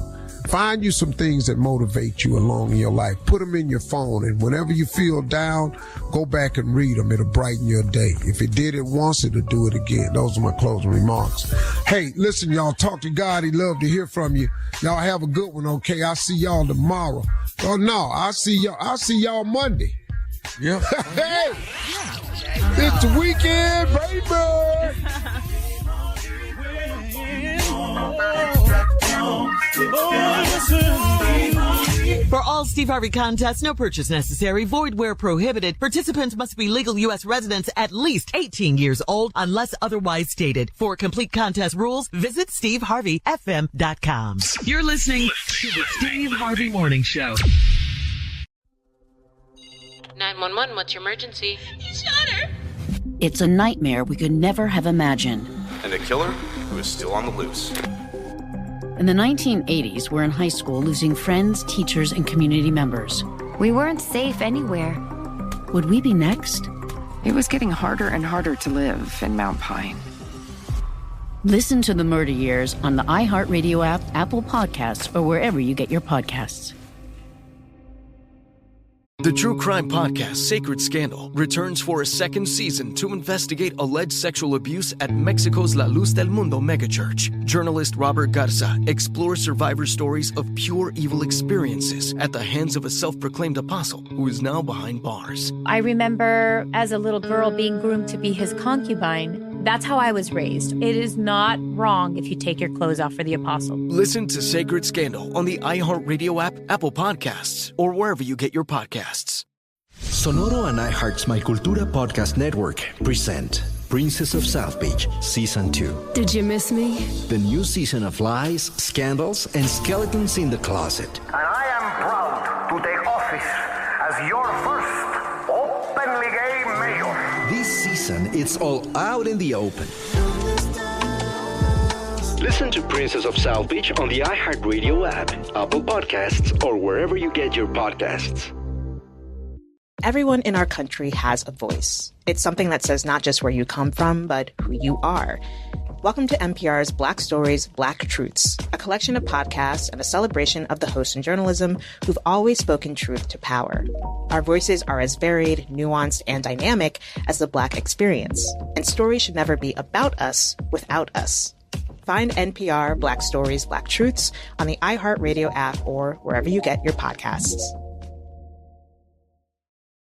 Find you some things that motivate you along in your life. Put them in your phone, and whenever you feel down, go back and read them. It'll brighten your day. If it did it once, it'll do it again. Those are my closing remarks. Hey, listen, y'all, talk to God. He'd love to hear from you. Y'all have a good one, okay? I'll see y'all tomorrow. Oh, no, I'll see y'all Monday. Yeah. Hey, it's the weekend, baby. For all Steve Harvey contests, no purchase necessary, void where prohibited. Participants must be legal U.S. residents at least 18 years old unless otherwise stated. For complete contest rules, visit SteveHarveyFM.com. You're listening to the Steve Harvey Morning Show. 911, what's your emergency? He shot her. It's a nightmare we could never have imagined. And a killer who is still on the loose. In the 1980s, we're in high school losing friends, teachers, and community members. We weren't safe anywhere. Would we be next? It was getting harder and harder to live in Mount Pine. Listen to The Murder Years on the iHeartRadio app, Apple Podcasts, or wherever you get your podcasts. The true crime podcast Sacred Scandal returns for a second season to investigate alleged sexual abuse at Mexico's La Luz del Mundo megachurch. Journalist Robert Garza explores survivor stories of pure evil experiences at the hands of a self-proclaimed apostle who is now behind bars. I remember as a little girl being groomed to be his concubine. That's how I was raised. It is not wrong if you take your clothes off for the apostle. Listen to Sacred Scandal on the iHeartRadio app, Apple Podcasts, or wherever you get your podcasts. Sonoro and iHeart's My Cultura podcast network present Princess of South Beach Season 2. Did you miss me? The new season of lies, scandals, and skeletons in the closet. And I am proud to take office as your first openly gay mayor. This season, it's all out in the open. Listen to Princess of South Beach on the iHeartRadio app, Apple Podcasts, or wherever you get your podcasts. Everyone in our country has a voice. It's something that says not just where you come from, but who you are. Welcome to NPR's Black Stories, Black Truths, a collection of podcasts and a celebration of the hosts in journalism who've always spoken truth to power. Our voices are as varied, nuanced, and dynamic as the Black experience, and stories should never be about us without us. Find NPR Black Stories, Black Truths on the iHeartRadio app or wherever you get your podcasts.